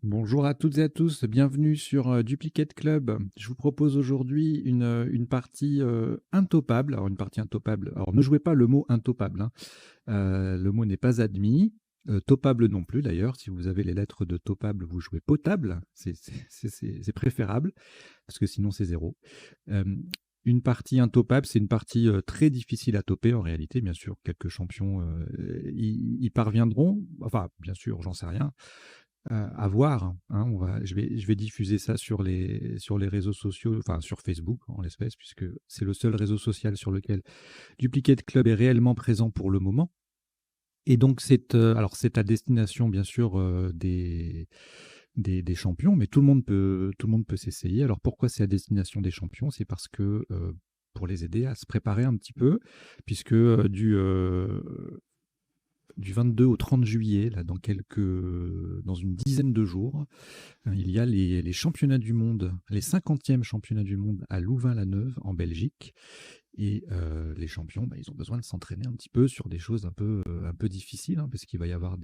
Bonjour à toutes et à tous, bienvenue sur Duplicate Club. Je vous propose aujourd'hui une partie intopable. Alors, une partie intopable. Alors, ne jouez pas le mot intopable, hein. Le mot n'est pas admis. Topable non plus, d'ailleurs. Si vous avez les lettres de topable, vous jouez potable. C'est préférable, parce que sinon, c'est zéro. Euh, une partie intopable, c'est une partie très difficile à toper en réalité. Bien sûr, quelques champions y parviendront. Enfin, bien sûr, j'en sais rien. À voir, hein, je vais diffuser ça sur les réseaux sociaux, enfin sur Facebook en l'espèce, puisque c'est le seul réseau social sur lequel Duplicate Club est réellement présent pour le moment. Et donc c'est à destination bien sûr des champions, mais tout le monde peut s'essayer. Alors pourquoi c'est à destination des champions? C'est parce que pour les aider à se préparer un petit peu, puisque du 22 au 30 juillet, là, dans une dizaine de jours, il y a les championnats du monde, les 50e championnats du monde à Louvain-la-Neuve, en Belgique. Et les champions, bah, ils ont besoin de s'entraîner un petit peu sur des choses un peu difficiles, hein, parce qu'il va y avoir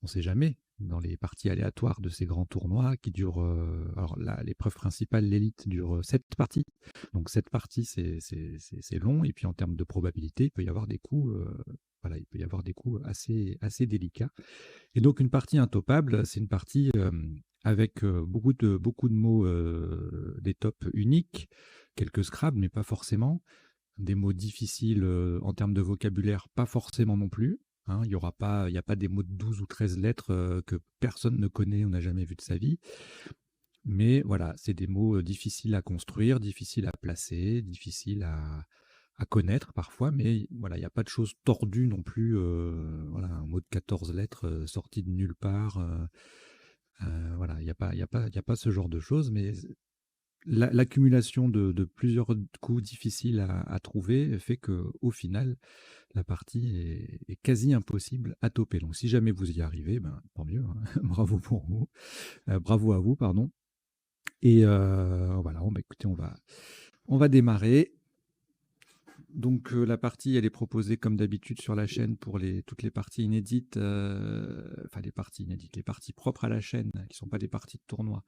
on ne sait jamais, dans les parties aléatoires de ces grands tournois qui durent. Alors là, l'épreuve principale, l'élite, dure 7 parties. Donc 7 parties, c'est long. Et puis en termes de probabilité, il peut y avoir des coups. Voilà, il peut y avoir des coups assez délicats. Et donc une partie intopable, c'est une partie avec beaucoup de mots, des tops uniques, quelques Scrabble, mais pas forcément. Des mots difficiles en termes de vocabulaire, pas forcément non plus, hein. Il y a pas des mots de 12 ou 13 lettres que personne ne connaît ou n'a jamais vu de sa vie. Mais voilà, c'est des mots difficiles à construire, difficiles à placer, difficiles à connaître parfois, mais voilà, il n'y a pas de choses tordues non plus. Voilà, un mot de 14 lettres sorti de nulle part. Voilà, il y a pas ce genre de choses, mais l'accumulation de plusieurs coups difficiles à trouver fait que au final, la partie est quasi impossible à toper. Donc si jamais vous y arrivez, ben, tant mieux, hein. Bravo pour vous. Bravo à vous, pardon. Et voilà, bon, bah, écoutez, on va démarrer. Donc la partie, elle est proposée comme d'habitude sur la chaîne pour toutes les parties inédites, enfin les parties inédites, les parties propres à la chaîne, qui ne sont pas des parties de tournoi.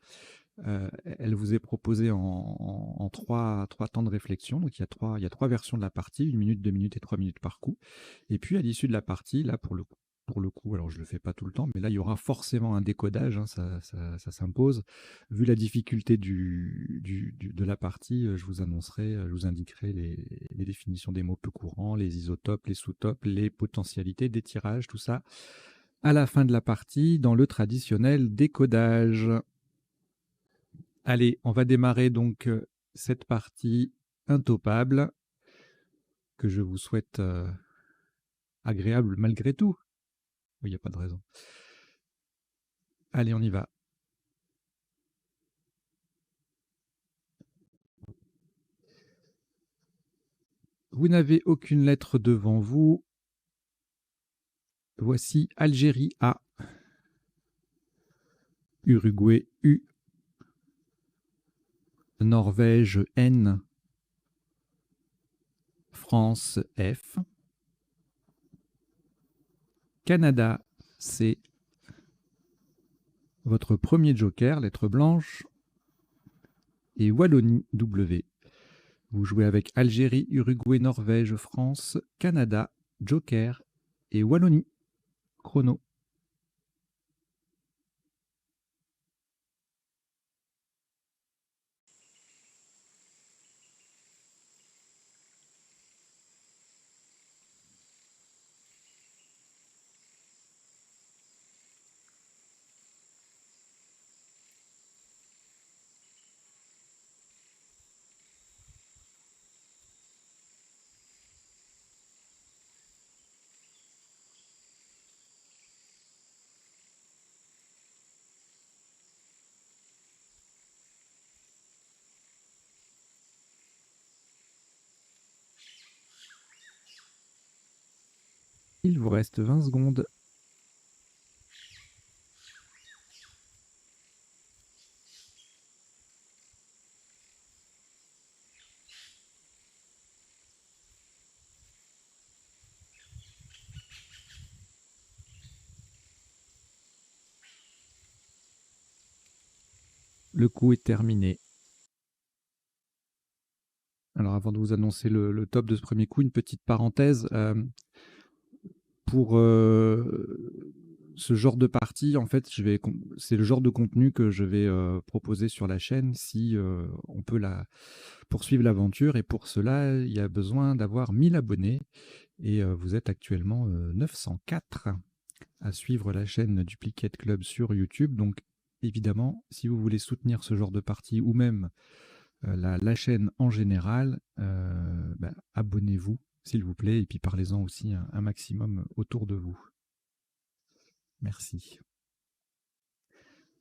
Elle vous est proposée en trois temps de réflexion. Donc il y a trois versions de la partie, 1 minute, 2 minutes et 3 minutes par coup. Et puis à l'issue de la partie, là pour le coup, alors je le fais pas tout le temps, mais là il y aura forcément un décodage, hein, ça s'impose. Vu la difficulté de la partie, je vous annoncerai, je vous indiquerai les définitions des mots peu courants, les isotopes, les sous-topes, les potentialités des tirages, tout ça à la fin de la partie dans le traditionnel décodage. Allez, on va démarrer donc cette partie intopable que je vous souhaite agréable malgré tout. Il n'y a pas de raison. Allez, on y va. Vous n'avez aucune lettre devant vous. Voici Algérie A, Uruguay U, Norvège N, France F, Canada C. Votre premier joker, lettre blanche, et Wallonie W. Vous jouez avec Algérie, Uruguay, Norvège, France, Canada, joker et Wallonie. Chrono. Il vous reste 20 secondes. Le coup est terminé. Alors avant de vous annoncer le top de ce premier coup, une petite parenthèse. Pour ce genre de partie, en fait, c'est le genre de contenu que je vais proposer sur la chaîne si on peut poursuivre l'aventure. Et pour cela, il y a besoin d'avoir 1000 abonnés. Et vous êtes actuellement 904 à suivre la chaîne Duplicate Club sur YouTube. Donc évidemment, si vous voulez soutenir ce genre de partie ou même la chaîne en général, abonnez-vous s'il vous plaît, et puis parlez-en aussi un maximum autour de vous. Merci.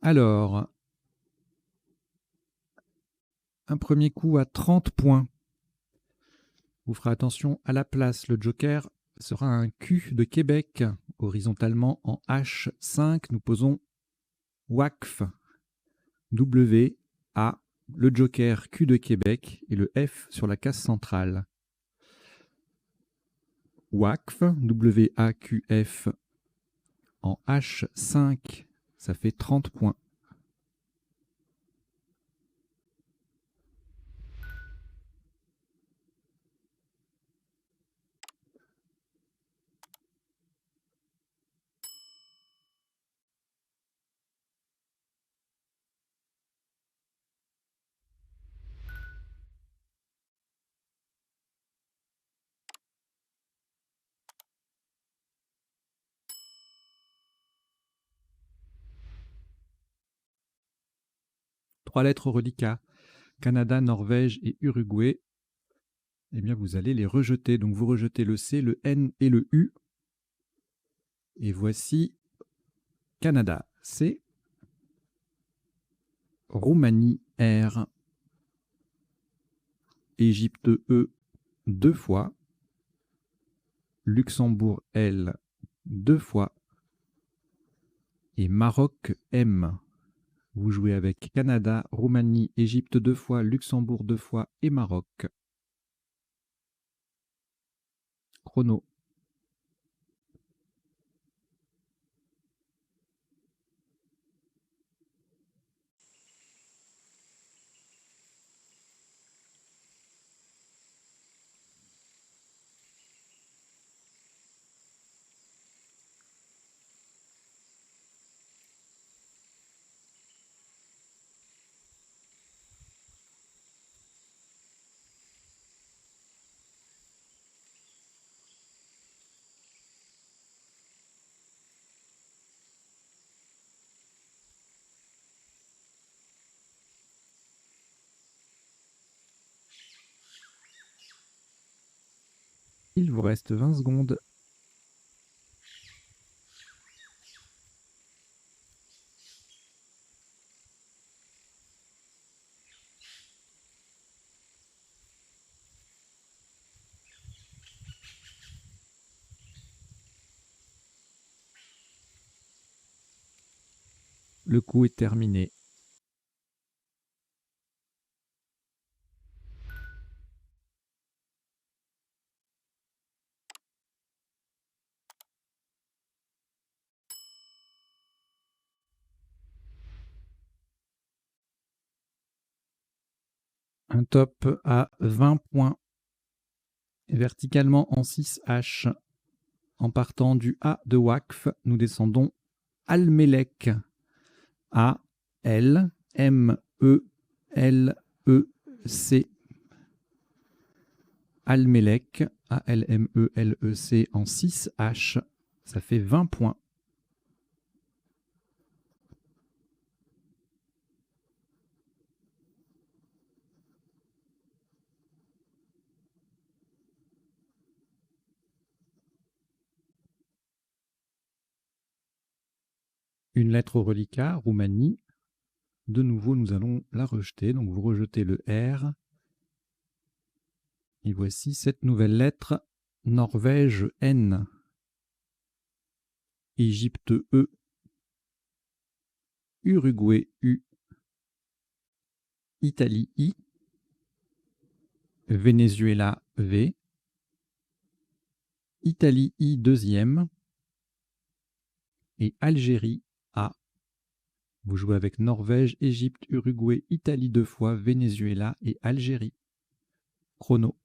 Alors, un premier coup à 30 points. Vous ferez attention à la place. Le joker sera un Q de Québec. Horizontalement en H5, nous posons WACF. W-A, le joker Q de Québec et le F sur la case centrale. WACF, W-A-Q-F en H5, ça fait 30 points. Trois lettres reliquats, Canada, Norvège et Uruguay. Eh bien, vous allez les rejeter. Donc, vous rejetez le C, le N et le U. Et voici Canada, C. Roumanie, R. Égypte, E, 2 fois. Luxembourg, L, 2 fois. Et Maroc, M. Vous jouez avec Canada, Roumanie, Égypte 2 fois, Luxembourg 2 fois et Maroc. Chrono. Il vous reste 20 secondes. Le coup est terminé. Un top à 20 points. Verticalement en 6H. En partant du A de WACF, nous descendons Almelec. A, L, M, E, L, E, C. Almelec, A, L, M, E, L, E, C en 6H. Ça fait 20 points. Une lettre au reliquat, Roumanie. De nouveau, nous allons la rejeter. Donc, vous rejetez le R. Et voici cette nouvelle lettre, Norvège, N. Égypte, E. Uruguay, U. Italie, I. Venezuela, V. Italie, I, deuxième. Et Algérie, A. Vous jouez avec Norvège, Égypte, Uruguay, Italie 2 fois, Venezuela et Algérie. Chrono.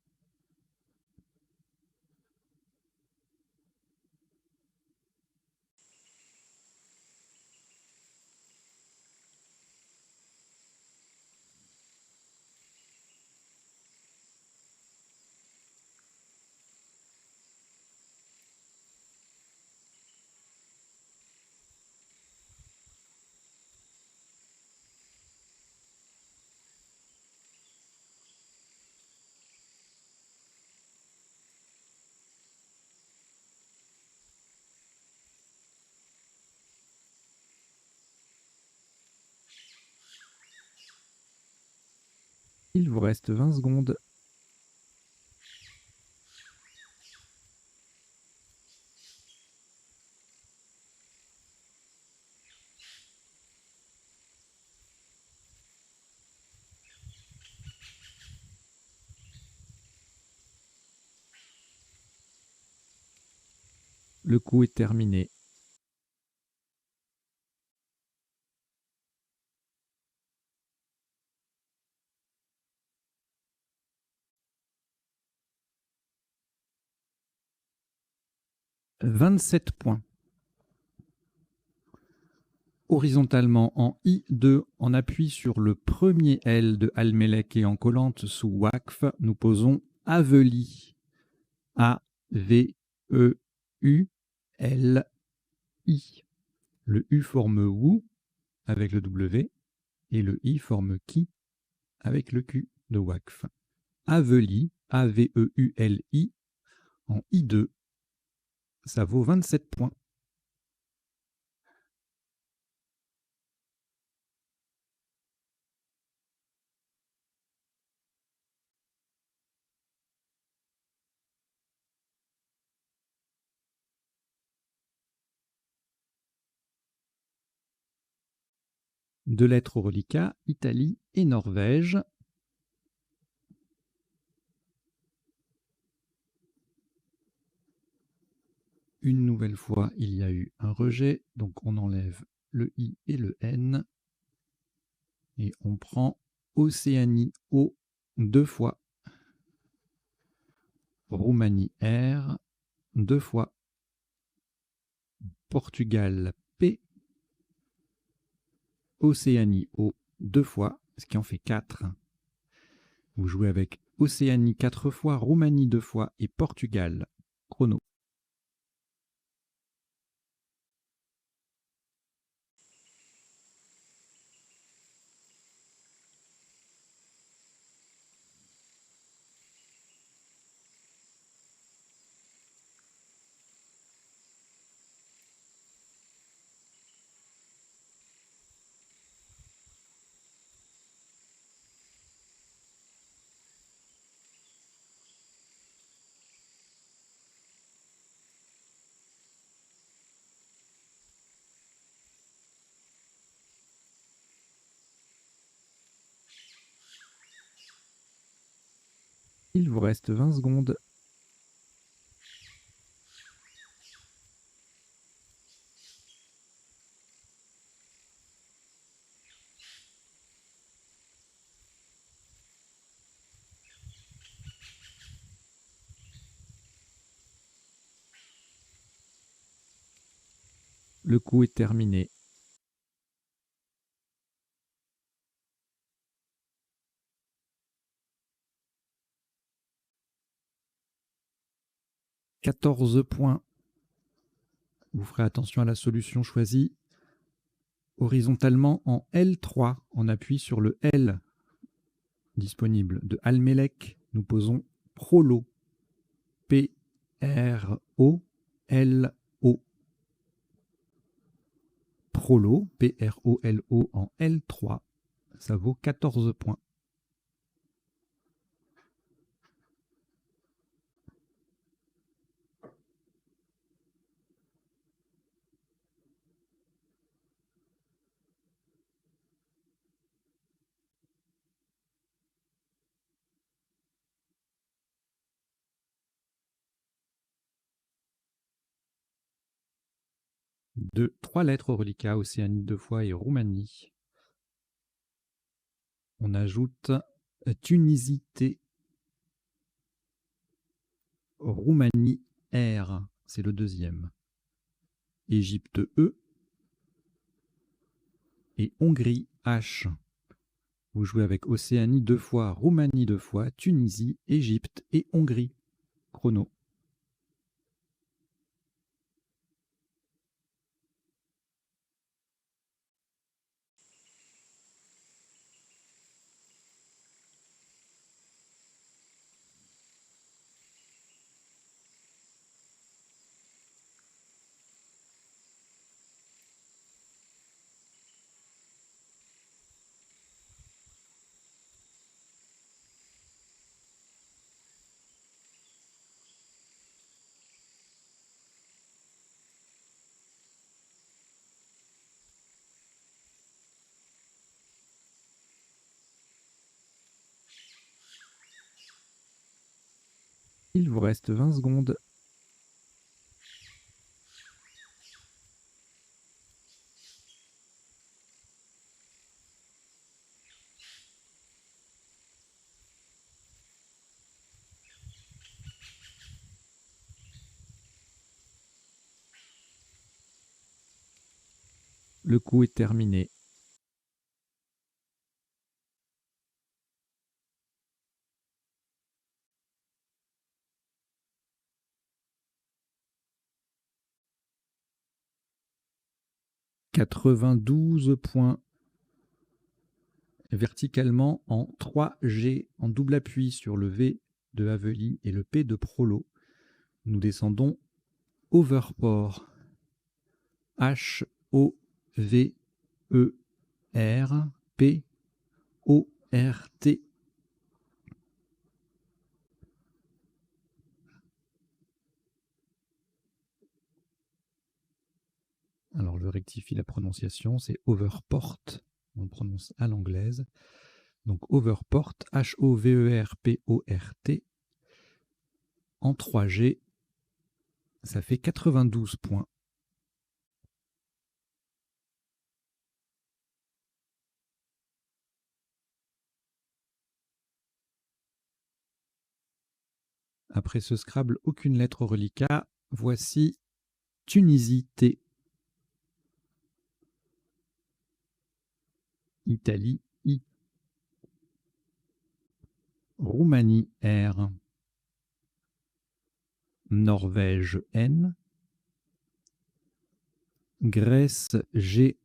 Il vous reste 20 secondes. Le coup est terminé. « 27 points. Horizontalement en I2, en appui sur le premier L de Almelec et en collante sous Wakf, nous posons Aveli. A-V-E-U-L-I. Le U forme Wou avec le W et le I forme Ki avec le Q de Wakf. Aveli, A-V-E-U-L-I, en I2, ça vaut 27 points. Deux lettres au reliquat, Italie et Norvège. Une nouvelle fois, il y a eu un rejet, donc on enlève le I et le N. Et on prend Océanie O 2 fois. Roumanie R 2 fois. Portugal P. Océanie O 2 fois, ce qui en fait 4. Vous jouez avec Océanie 4 fois, Roumanie 2 fois et Portugal. Chrono. Il vous reste 20 secondes. Le coup est terminé. « 14 points. Vous ferez attention à la solution choisie. Horizontalement en L3, on appuie sur le L disponible de Almelec. Nous posons Prolo. P-R-O-L-O. Prolo, P-R-O-L-O en L3. Ça vaut 14 points. Trois lettres au reliquat, Océanie 2 fois et Roumanie. On ajoute Tunisie T, Roumanie R, c'est le deuxième. Égypte E et Hongrie H. Vous jouez avec Océanie 2 fois, Roumanie 2 fois, Tunisie, Égypte et Hongrie. Chrono. Il vous reste 20 secondes. Le coup est terminé. « 92 points. Verticalement en 3G, en double appui sur le V de Haveli et le P de Prolo. Nous descendons Overport. H-O-V-E-R-P-O-R-T. Alors je rectifie la prononciation, c'est Overport. On le prononce à l'anglaise. Donc Overport, H-O-V-E-R-P-O-R-T. En 3G, ça fait 92 points. Après ce Scrabble, aucune lettre au reliquat. Voici Tunisie T. Italie I. Roumanie R. Norvège N. Grèce G.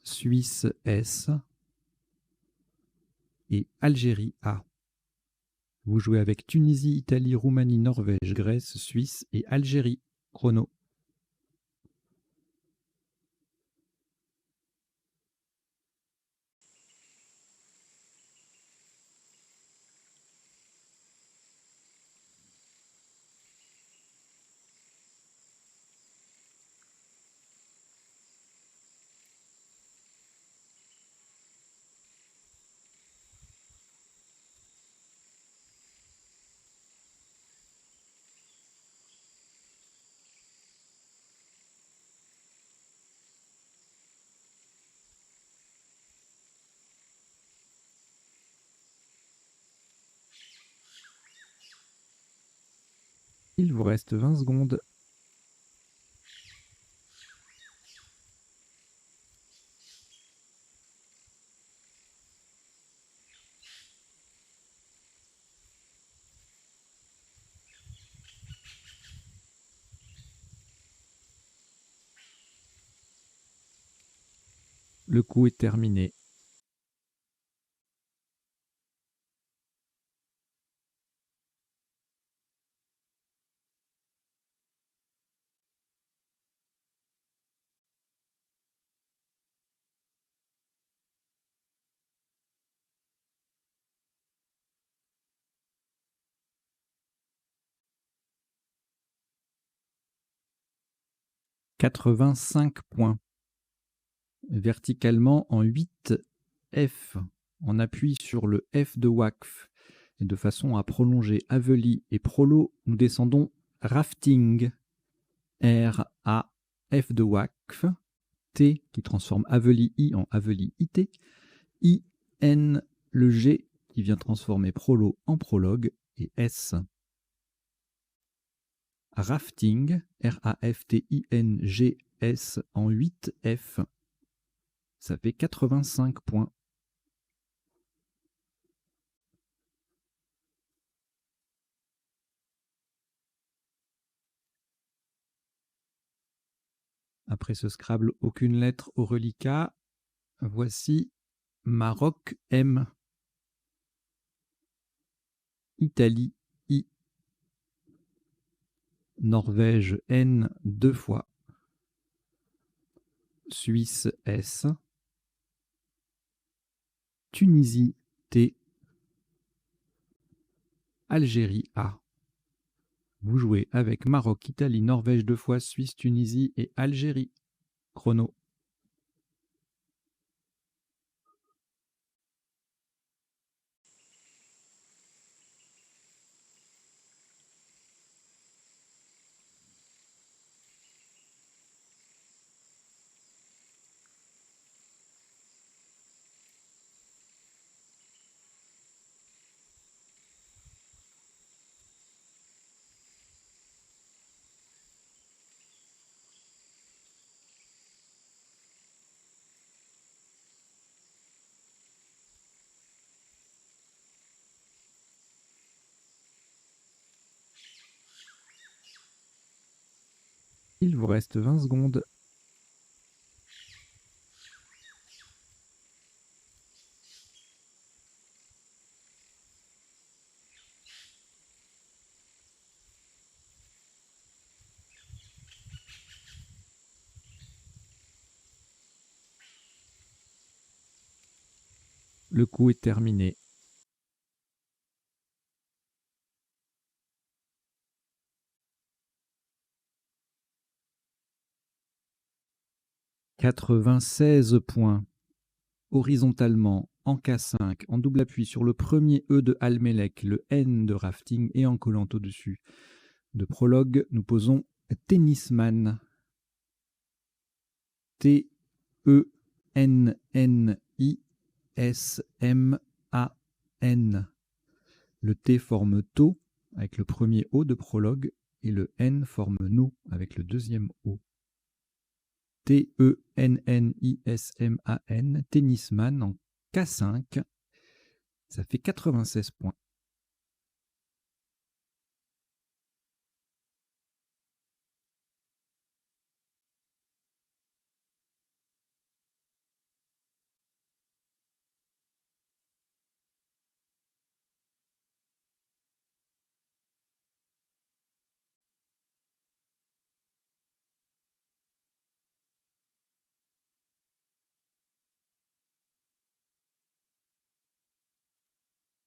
Suisse S. Et Algérie A. Vous jouez avec Tunisie, Italie, Roumanie, Norvège, Grèce, Suisse et Algérie. Chrono. Il vous reste 20 secondes. Le coup est terminé. « 85 points. Verticalement en 8 F. On appuie sur le F de Waqf. Et de façon à prolonger Haveli et Prolo, nous descendons Rafting. R, A, F de WACF, T qui transforme Aveli I en Aveli IT, I, N, le G qui vient transformer Prolo en prologue, et S. Rafting, R-A-F-T-I-N-G-S en 8 F. Ça fait 85 points. Après ce Scrabble, aucune lettre au reliquat. Voici Maroc M. Italie I. Norvège N 2 fois. Suisse S. Tunisie T. Algérie A. Vous jouez avec Maroc, Italie, Norvège 2 fois, Suisse, Tunisie et Algérie. Chrono. Il vous reste 20 secondes. Le coup est terminé. « 96 points. Horizontalement, en K5, en double appui sur le premier E de Almelec, le N de Rafting et en collant au-dessus de prologue, nous posons Tennisman. T-E-N-N-I-S-M-A-N. Le T forme To avec le premier O de prologue et le N forme No avec le deuxième O. T-E-N-N-I-S-M-A-N, Tennisman en K5, ça fait 96 points.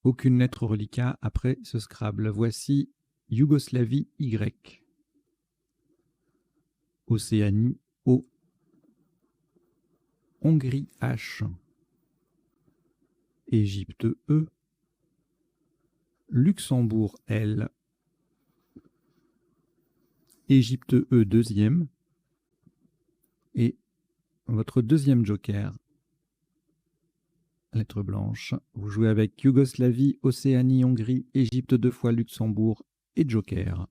Aucune lettre reliquat après ce Scrabble. Voici Yougoslavie Y. Océanie O. Hongrie H. Égypte E. Luxembourg L. Égypte E deuxième. Et votre deuxième joker, lettre blanche. Vous jouez avec Yougoslavie, Océanie, Hongrie, Égypte 2 fois, Luxembourg et joker.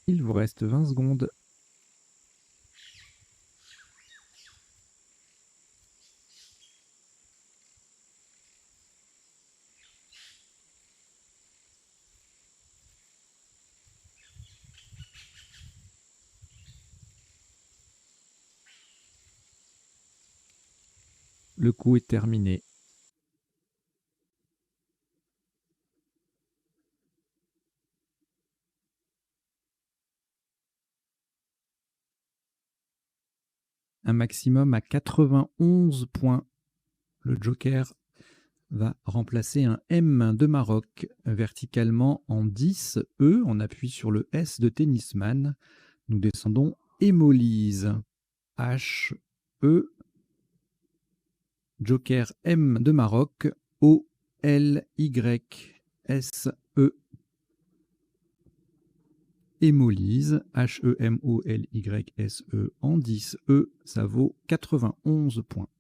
Il vous reste 20 secondes. Le coup est terminé. Un maximum à 91 points. Le joker va remplacer un M de Maroc verticalement en 10 E. On appuie sur le S de tennisman. Nous descendons hémolyse. H, E, joker M de Maroc, O, L, Y, S, E. Hémolyse, H-E-M-O-L-Y-S-E en 10 E, ça vaut 91 points.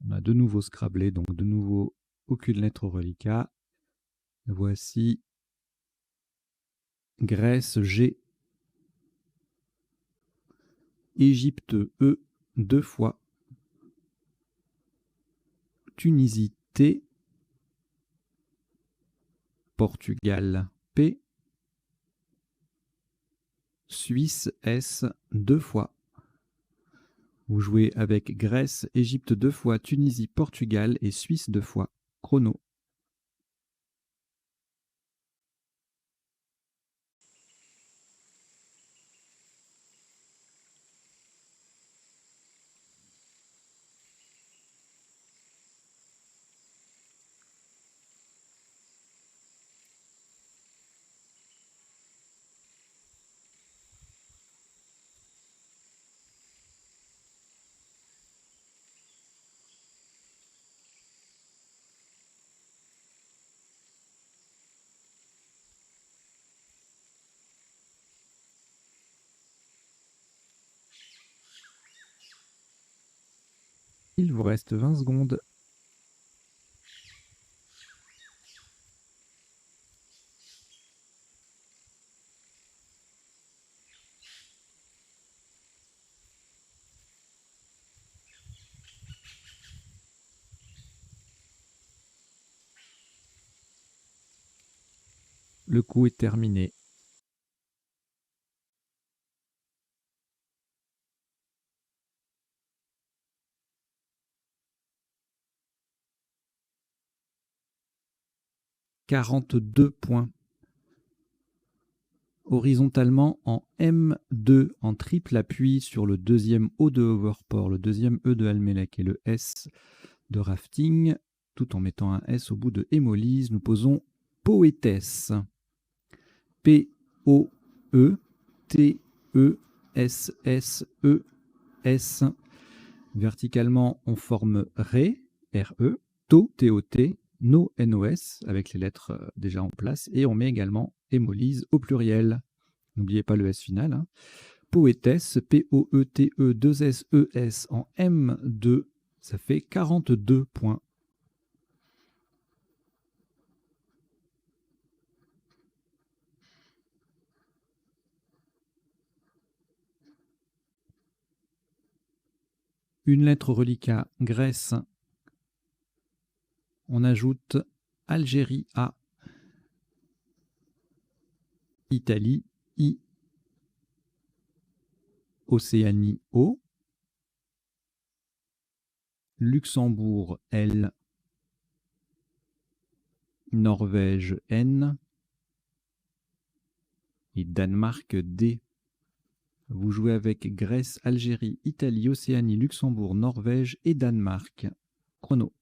On a de nouveau scrablé, donc de nouveau aucune lettre au reliquat. Voici Grèce G, Égypte E, 2 fois, Tunisie T, Portugal P, Suisse S, 2 fois. Vous jouez avec Grèce, Égypte 2 fois, Tunisie, Portugal et Suisse 2 fois. Chrono. Il vous reste 20 secondes. Le coup est terminé. « 42 points. Horizontalement en M2, en triple appui sur le deuxième O de Overport, le deuxième E de Almelec et le S de Rafting, tout en mettant un S au bout de hémolyse, nous posons poétesse. P-O-E-T-E-S-S-E-S. Verticalement, on forme Ré, R-E, To, T-O-T, No, N-O-S, avec les lettres déjà en place, et on met également hémolyse au pluriel. N'oubliez pas le S final. Hein. Poétesse, P-O-E-T-E-2-S-E-S en M2, ça fait 42 points. Une lettre reliquat, Grèce. On ajoute Algérie A, Italie I, Océanie O, Luxembourg L, Norvège N et Danemark D. Vous jouez avec Grèce, Algérie, Italie, Océanie, Luxembourg, Norvège et Danemark. Chrono.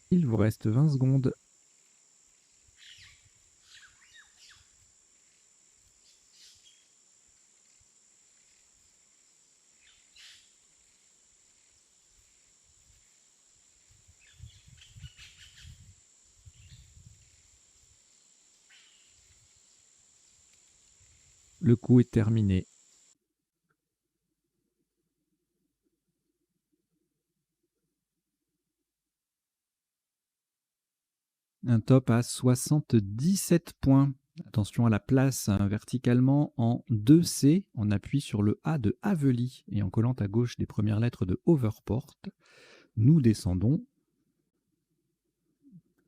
Il vous reste 20 secondes. Le coup est terminé. Un top à 77 points. Attention à la place verticalement en 2C. On appuie sur le A de Avely et en collant à gauche les premières lettres de Overport. Nous descendons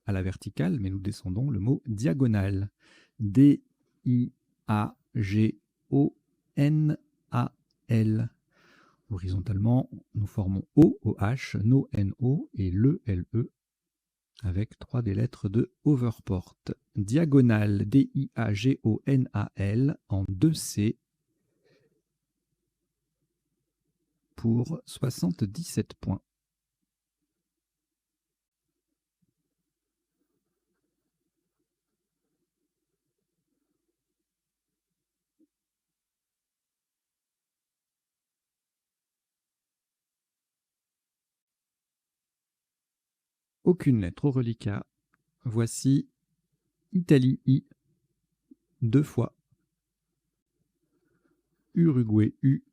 à la verticale, mais nous descendons le mot diagonale. D-I-A-G-O-N-A-L. Horizontalement, nous formons O-O-H, No-N-O et le L-E avec 3 des lettres de Overport. Diagonale, D-I-A-G-O-N-A-L en 2C pour 77 points. Aucune lettre au reliquat. Voici Italie I, 2 fois. Uruguay U,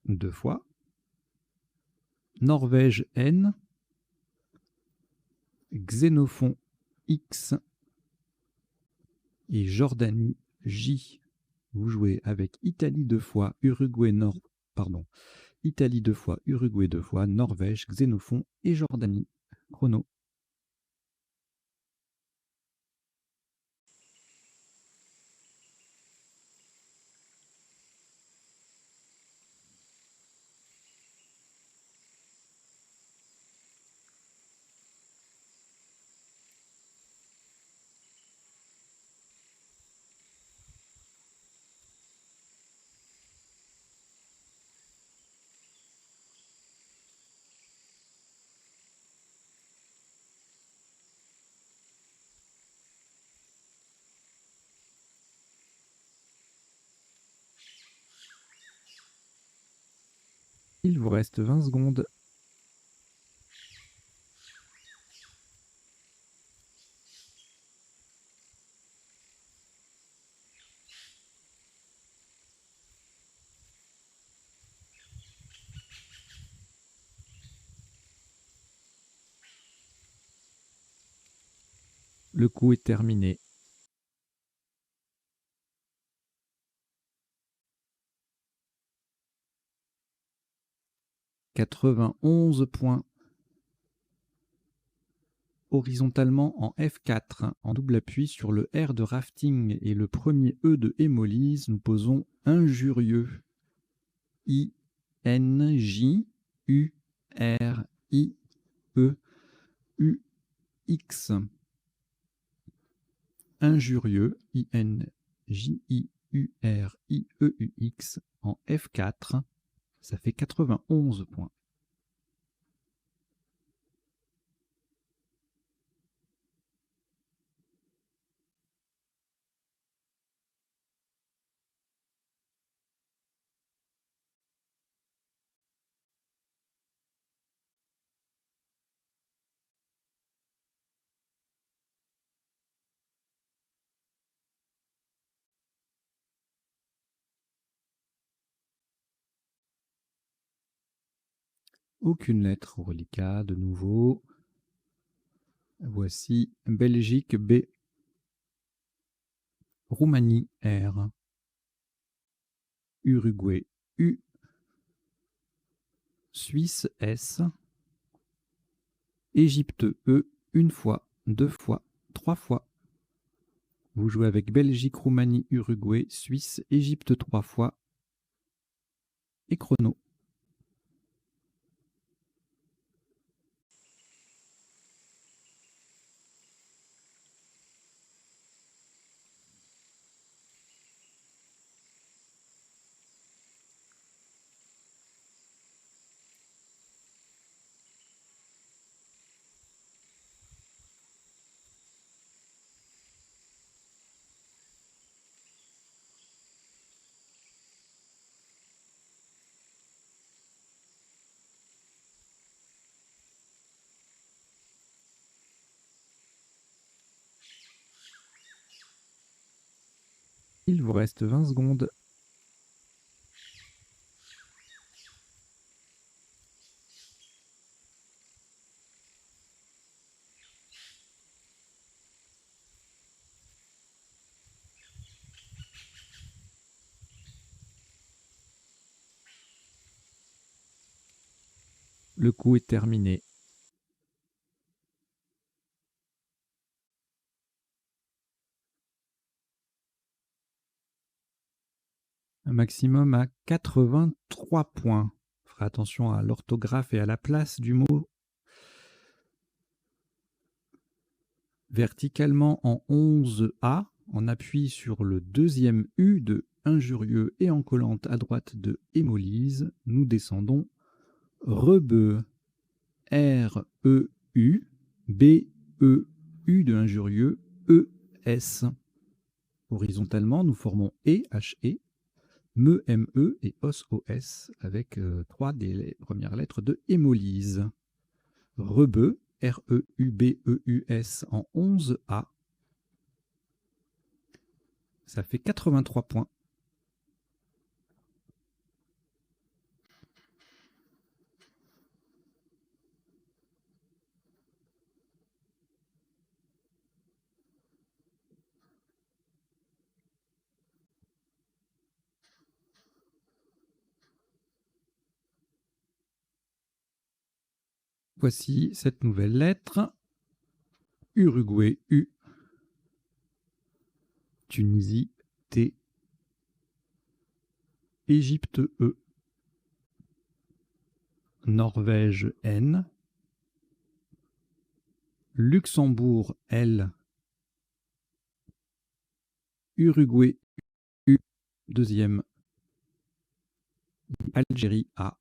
2 fois. Norvège N. Xénophon X. Et Jordanie J. Vous jouez avec Italie 2 fois, Italie 2 fois, Uruguay 2 fois, Norvège, Xénophon et Jordanie. Chrono. Il vous reste 20 secondes. Le coup est terminé. « 91 points. Horizontalement en F4, en double appui sur le R de rafting et le premier E de hémolyse, nous posons injurieux. I-N-J-U-R-I-E-U-X. Injurieux, I-N-J-I-U-R-I-E-U-X en F4. Ça fait 91 points. Aucune lettre au reliquat, de nouveau. Voici Belgique B. Roumanie R. Uruguay U. Suisse S. Égypte E, une fois, 2 fois, 3 fois. Vous jouez avec Belgique, Roumanie, Uruguay, Suisse, Égypte 3 fois. Et chrono. Il vous reste 20 secondes. Le coup est terminé. Un maximum à 83 points. Ferez attention à l'orthographe et à la place du mot. Verticalement en 11A, en appui sur le deuxième U de injurieux et en collante à droite de hémolyse, nous descendons rebeu, R-E-U, B-E-U de injurieux, E-S. Horizontalement, nous formons E, H-E, me, M-E et os, O-S, avec 3 des premières lettres de hémolyse. Rebeu, R-E-U-B-E-U-S en 11A. Ça fait 83 points. Voici cette nouvelle lettre. Uruguay, U. Tunisie, T. Égypte, E. Norvège, N. Luxembourg, L. Uruguay, U. Deuxième. Algérie, A.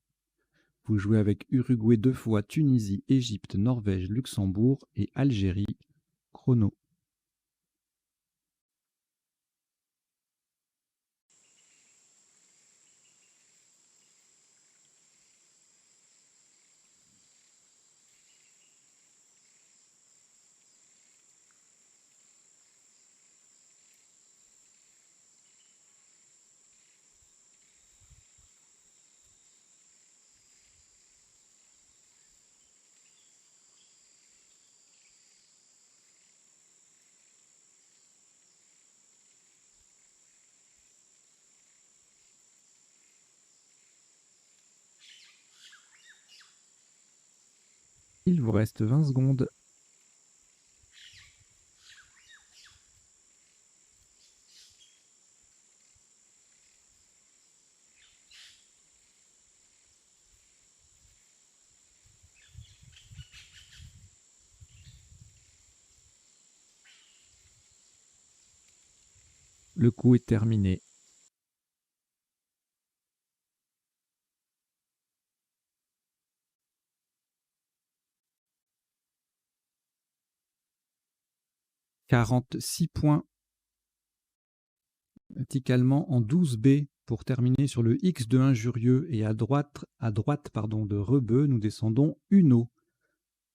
Vous jouez avec Uruguay 2 fois, Tunisie, Égypte, Norvège, Luxembourg et Algérie. Chrono. Il vous reste 20 secondes. Le coup est terminé. « 46 points. Verticalement en 12B pour terminer sur le X de injurieux et à droite de rebeu, nous descendons Uno.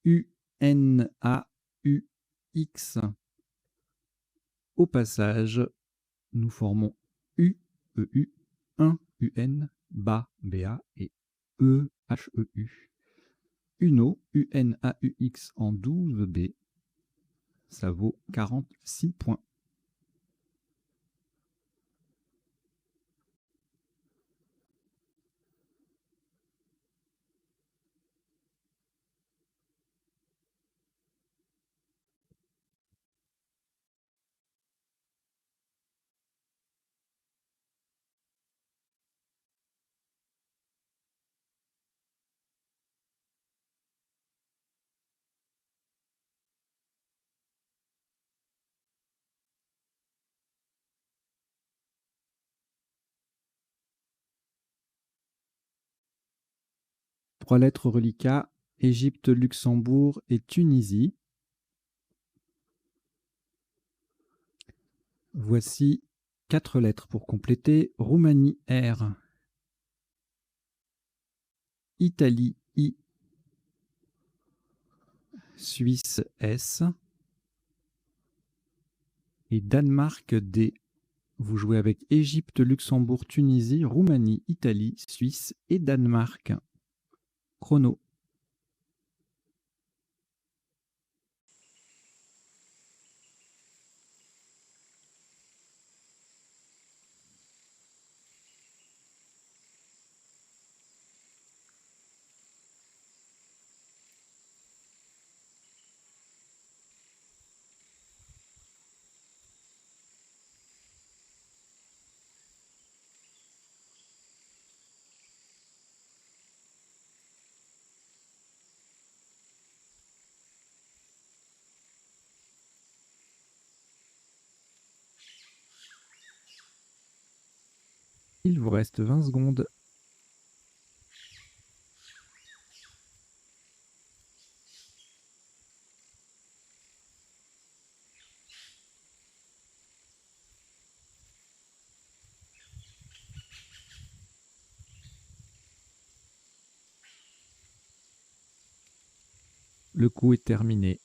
U-N-A-U-X. Au passage, nous formons U, E-U, 1, U-N, bas, B-A et E, H-E-U. Uno, U-N-A-U-X en 12B. Ça vaut 46 points. Trois lettres reliquats, Égypte, Luxembourg et Tunisie. Voici 4 lettres pour compléter. Roumanie, R. Italie, I. Suisse, S. Et Danemark, D. Vous jouez avec Égypte, Luxembourg, Tunisie, Roumanie, Italie, Suisse et Danemark. Chrono. Il vous reste 20 secondes. Le coup est terminé.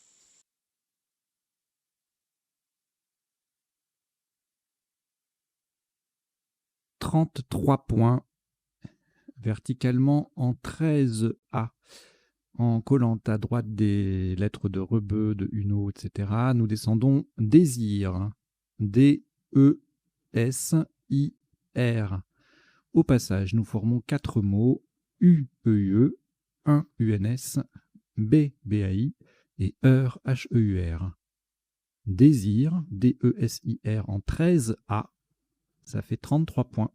« 33 points, verticalement en 13A, en collant à droite des lettres de Rebeu, de Uno, etc. Nous descendons Désir, D-E-S-I-R. Au passage, nous formons 4 mots, U-E-U-E, 1 U-N-S, B-B-A-I et Heur, H-E-U-R. Désir, D-E-S-I-R en 13A, ça fait 33 points.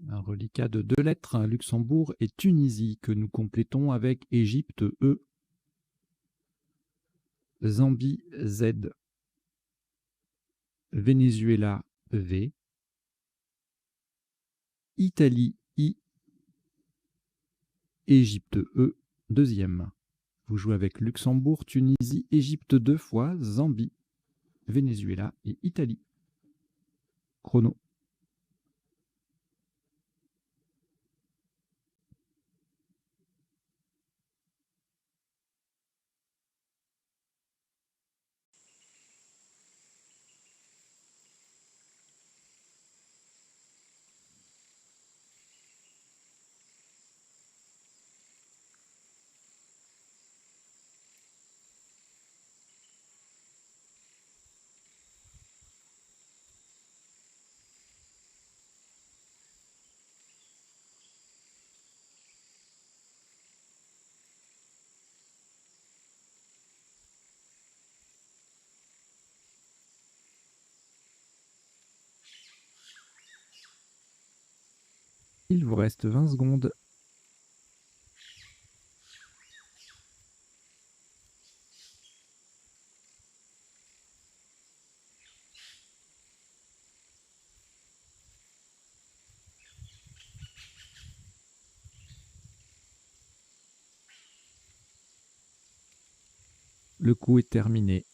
Un reliquat de 2 lettres, Luxembourg et Tunisie, que nous complétons avec Égypte, E, Zambie, Z, Venezuela, V, Italie, I, Égypte, E, deuxième. Vous jouez avec Luxembourg, Tunisie, Égypte 2 fois, Zambie, Venezuela et Italie. Chrono. Il vous reste 20 secondes. Le coup est terminé.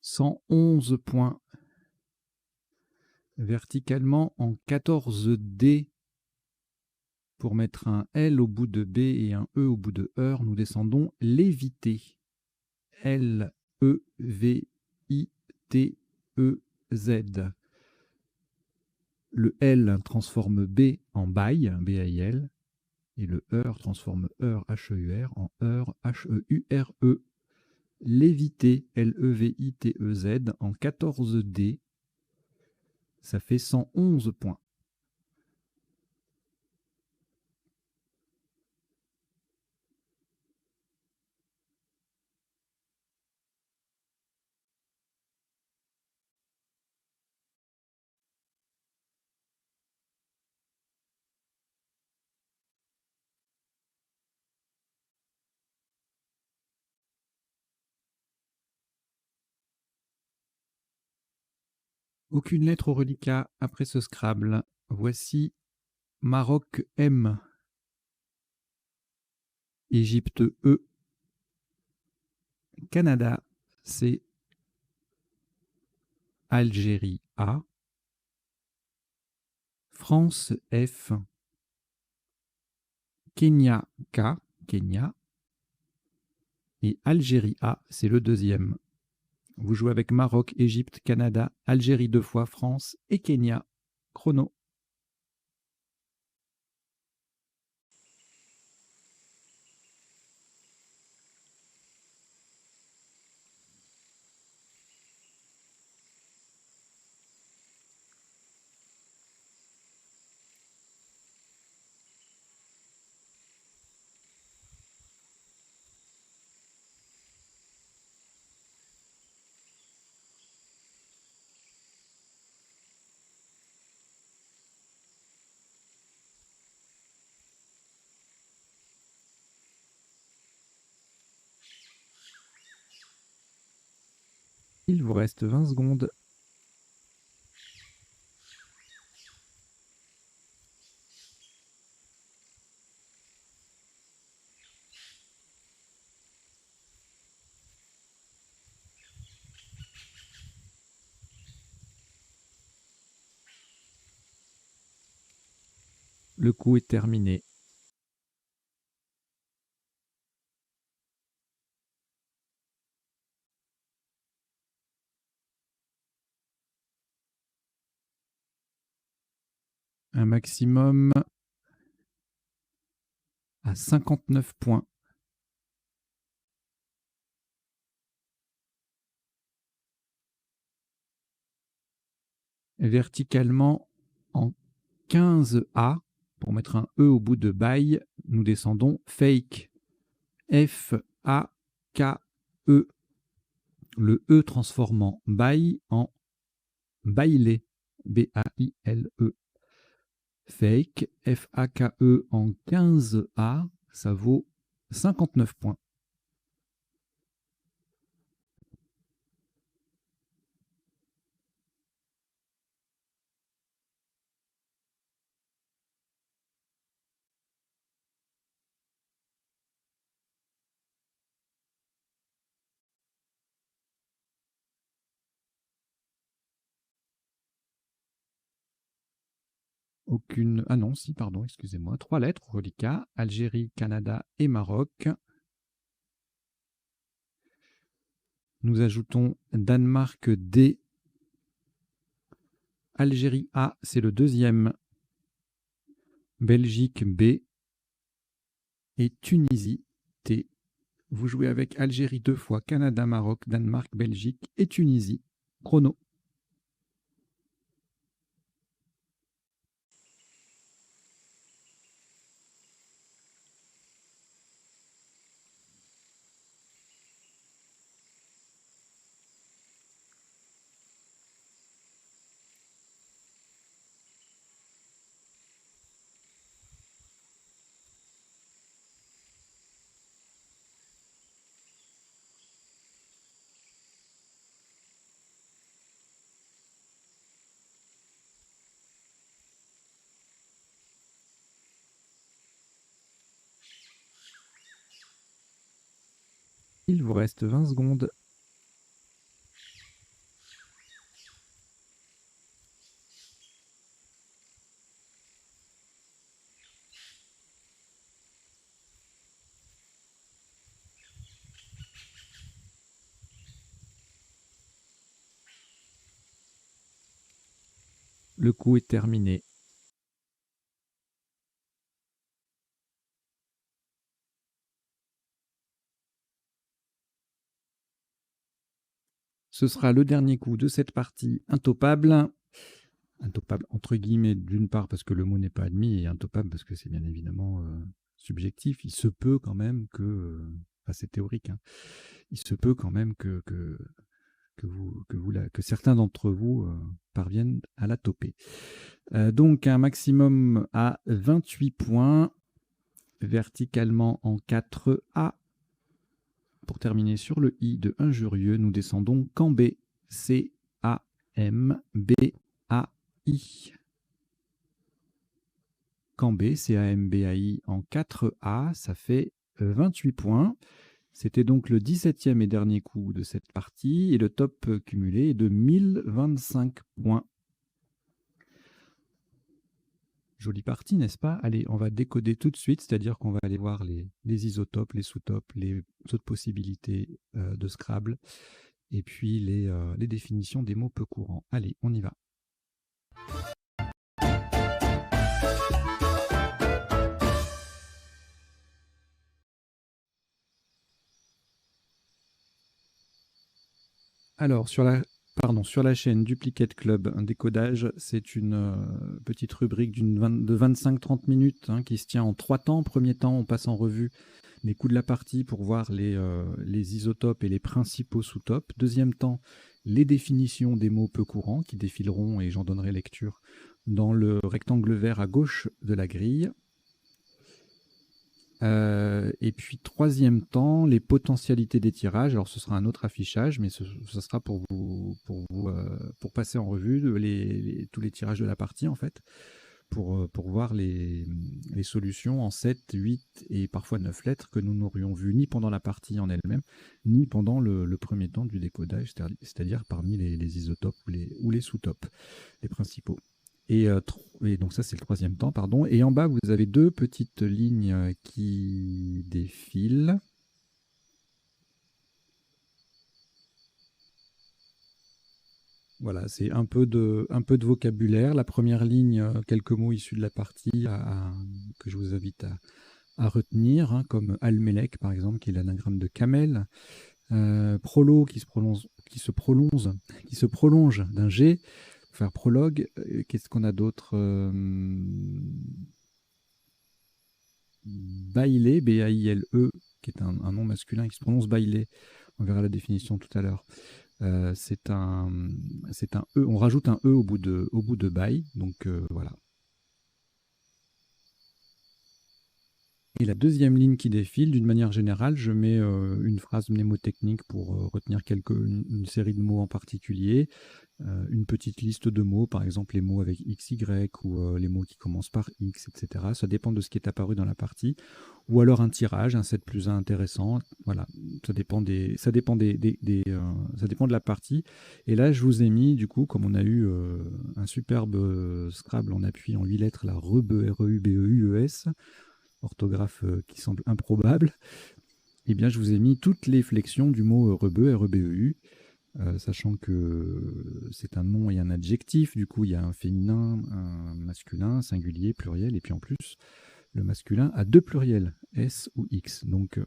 « 111 points. Verticalement en 14D. Pour mettre un L au bout de B et un E au bout de Heur, nous descendons Lévité. L-E-V-I-T-E-Z. Le L transforme B en bail, B-A-I-L, et le Heur transforme Heur, H-E-U-R, en Heur, H-E-U-R-E. Lévité, L-E-V-I-T-E-Z, en 14D, ça fait 111 points. Aucune lettre au reliquat après ce Scrabble. Voici Maroc M, Égypte E, Canada, C. Algérie, A. France, F. Kenya, K. Kenya. Et Algérie, A, c'est le deuxième. Vous jouez avec Maroc, Égypte, Canada, Algérie 2 fois, France et Kenya. Chrono. Il vous reste 20 secondes. Le coup est terminé. Un maximum à 59 points. Verticalement en 15A, pour mettre un E au bout de bail, nous descendons fake. F-A-K-E. Le E transformant bail en bailé. B-A-I-L-E. Fake, F-A-K-E en 15A, ça vaut 59 points. Aucune... Ah non, si, pardon, excusez-moi. 3 lettres, reliquat, Algérie, Canada et Maroc. Nous ajoutons Danemark D. Algérie A, c'est le deuxième. Belgique B. Et Tunisie T. Vous jouez avec Algérie 2 fois, Canada, Maroc, Danemark, Belgique et Tunisie. Chrono. Il vous reste 20 secondes. Le coup est terminé. Ce sera le dernier coup de cette partie intopable. Intopable entre guillemets d'une part parce que le mot n'est pas admis et intopable parce que c'est bien évidemment subjectif. Il se peut quand même que, enfin c'est théorique, hein, il se peut quand même que certains d'entre vous parviennent à la toper. Donc un maximum à 28 points, verticalement en 4A. Pour terminer sur le I de injurieux, nous descendons Cambé, C-A-M-B-A-I. Cambé, C-A-M-B-A-I en 4A, ça fait 28 points. C'était donc le 17e et dernier coup de cette partie, et le top cumulé est de 1025 points. Jolie partie, n'est-ce pas? Allez, on va décoder tout de suite, c'est-à-dire qu'on va aller voir les isotopes, les sous-topes, les autres possibilités de Scrabble, et puis les définitions des mots peu courants. Allez, on y va. Alors, sur la chaîne Duplicate Club, un décodage, c'est une petite rubrique de 25-30 minutes qui se tient en 3 temps. Premier temps, on passe en revue les coups de la partie pour voir les isotopes et les principaux sous-topes. Deuxième temps, les définitions des mots peu courants qui défileront, et j'en donnerai lecture, dans le rectangle vert à gauche de la grille. Et puis troisième temps, les potentialités des tirages. Alors ce sera un autre affichage, mais ce sera pour passer en revue tous les tirages de la partie en fait, pour voir les solutions en 7, 8 et parfois 9 lettres que nous n'aurions vues ni pendant la partie en elle-même, ni pendant le premier temps du décodage, c'est-à-dire parmi les isotopes ou les sous-topes, les principaux. Et donc ça, c'est le troisième temps, pardon. Et en bas, vous avez deux petites lignes qui défilent. Voilà, c'est un peu de vocabulaire. La première ligne, quelques mots issus de la partie que je vous invite à retenir, comme Almelek, par exemple, qui est l'anagramme de camel. Prolo, qui se prolonge d'un G. Faire prologue. Qu'est-ce qu'on a d'autre? Bailé, B-A-I-L-E, qui est un nom masculin qui se prononce bailé. On verra la définition tout à l'heure. C'est un E. On rajoute un E au bout de bail. Donc voilà. Et la deuxième ligne qui défile, d'une manière générale, je mets une phrase mnémotechnique pour retenir une série de mots en particulier. Une petite liste de mots, par exemple les mots avec XY ou les mots qui commencent par X, etc. Ça dépend de ce qui est apparu dans la partie. Ou alors un tirage, un 7 plus 1 intéressant. Voilà, ça dépend de la partie. Et là, je vous ai mis, du coup, comme on a eu un superbe Scrabble en appui en 8 lettres, la REBEUBEUES, orthographe qui semble improbable, eh bien, je vous ai mis toutes les flexions du mot rebeu, REBEU. Sachant que c'est un nom et un adjectif, du coup il y a un féminin, un masculin, singulier, pluriel, et puis en plus le masculin a 2 pluriels, S ou X. Donc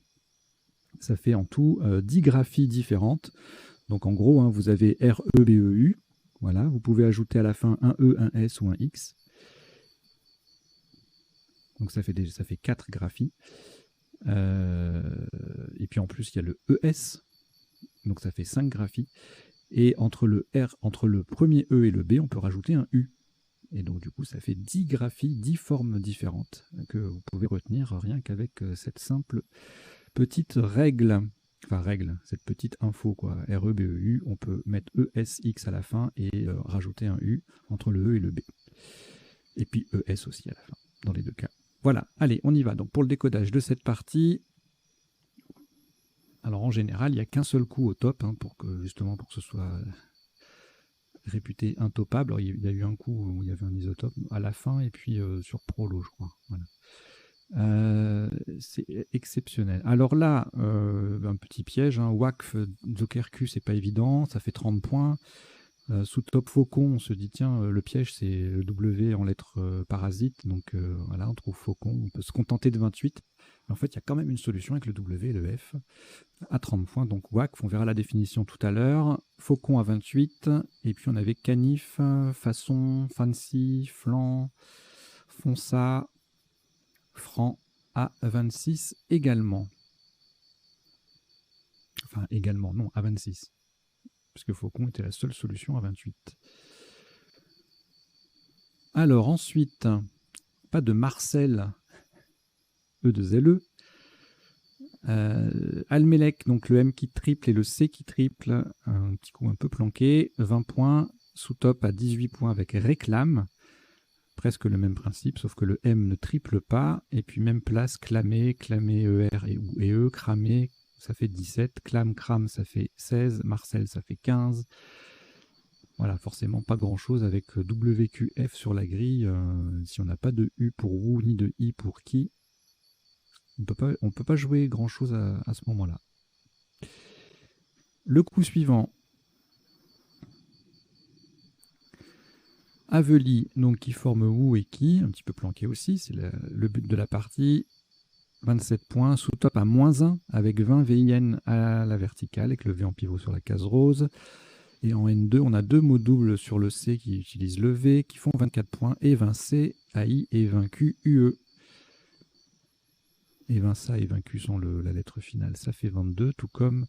ça fait en tout 10 graphies différentes. Donc en gros, vous avez REBEU, voilà, vous pouvez ajouter à la fin un E, un S ou un X. Donc ça fait 4 graphies. Et puis en plus il y a le ES. Donc ça fait 5 graphies. Et entre le premier E et le B, on peut rajouter un U. Et donc du coup, ça fait 10 graphies, 10 formes différentes que vous pouvez retenir rien qu'avec cette simple petite règle. Enfin règle, cette petite info, quoi. REBEU, on peut mettre ESX à la fin et rajouter un U entre le E et le B. Et puis ES aussi à la fin, dans les deux cas. Voilà, allez, on y va. Donc pour le décodage de cette partie, alors en général, il n'y a qu'un seul coup au top, pour que ce soit réputé intopable. Alors, il y a eu un coup où il y avait un isotope à la fin, et puis sur Prolo, je crois. Voilà. C'est exceptionnel. Alors là, un petit piège, WACF, Zokerku, c'est pas évident, ça fait 30 points. Sous top Faucon, on se dit, tiens, le piège, c'est le W en lettres parasites, donc voilà, on trouve Faucon, on peut se contenter de 28. Mais en fait, il y a quand même une solution avec le W et le F à 30 points, donc WACF, on verra la définition tout à l'heure. Faucon à 28, et puis on avait canif, façon, fancy, flan, fonça, franc à 26 également. Enfin, également, non, à 26. Puisque Faucon était la seule solution à 28. Alors ensuite, pas de Marcel, E2LE. Almelek, donc le M qui triple et le C qui triple, un petit coup un peu planqué, 20 points, sous-top à 18 points avec réclame, presque le même principe, sauf que le M ne triple pas, et puis même place, clamé, ER et E, cramé, ça fait 17. Clam, Cram, ça fait 16. Marcel, ça fait 15. Voilà, forcément pas grand-chose avec WQF sur la grille. Si on n'a pas de U pour Wou ni de I pour Qui, on ne peut pas jouer grand-chose à ce moment-là. Le coup suivant. Aveli, donc qui forme Wou et Qui, un petit peu planqué aussi, c'est le but de la partie. 27 points, sous-top à -1 avec 20 VIN à la verticale, avec le V en pivot sur la case rose. Et en N2, on a 2 mots doubles sur le C qui utilisent le V, qui font 24 points, et 20 C, AI et 20 Q, UE. Et 20 SA et 20 Q sont la lettre finale, ça fait 22, tout comme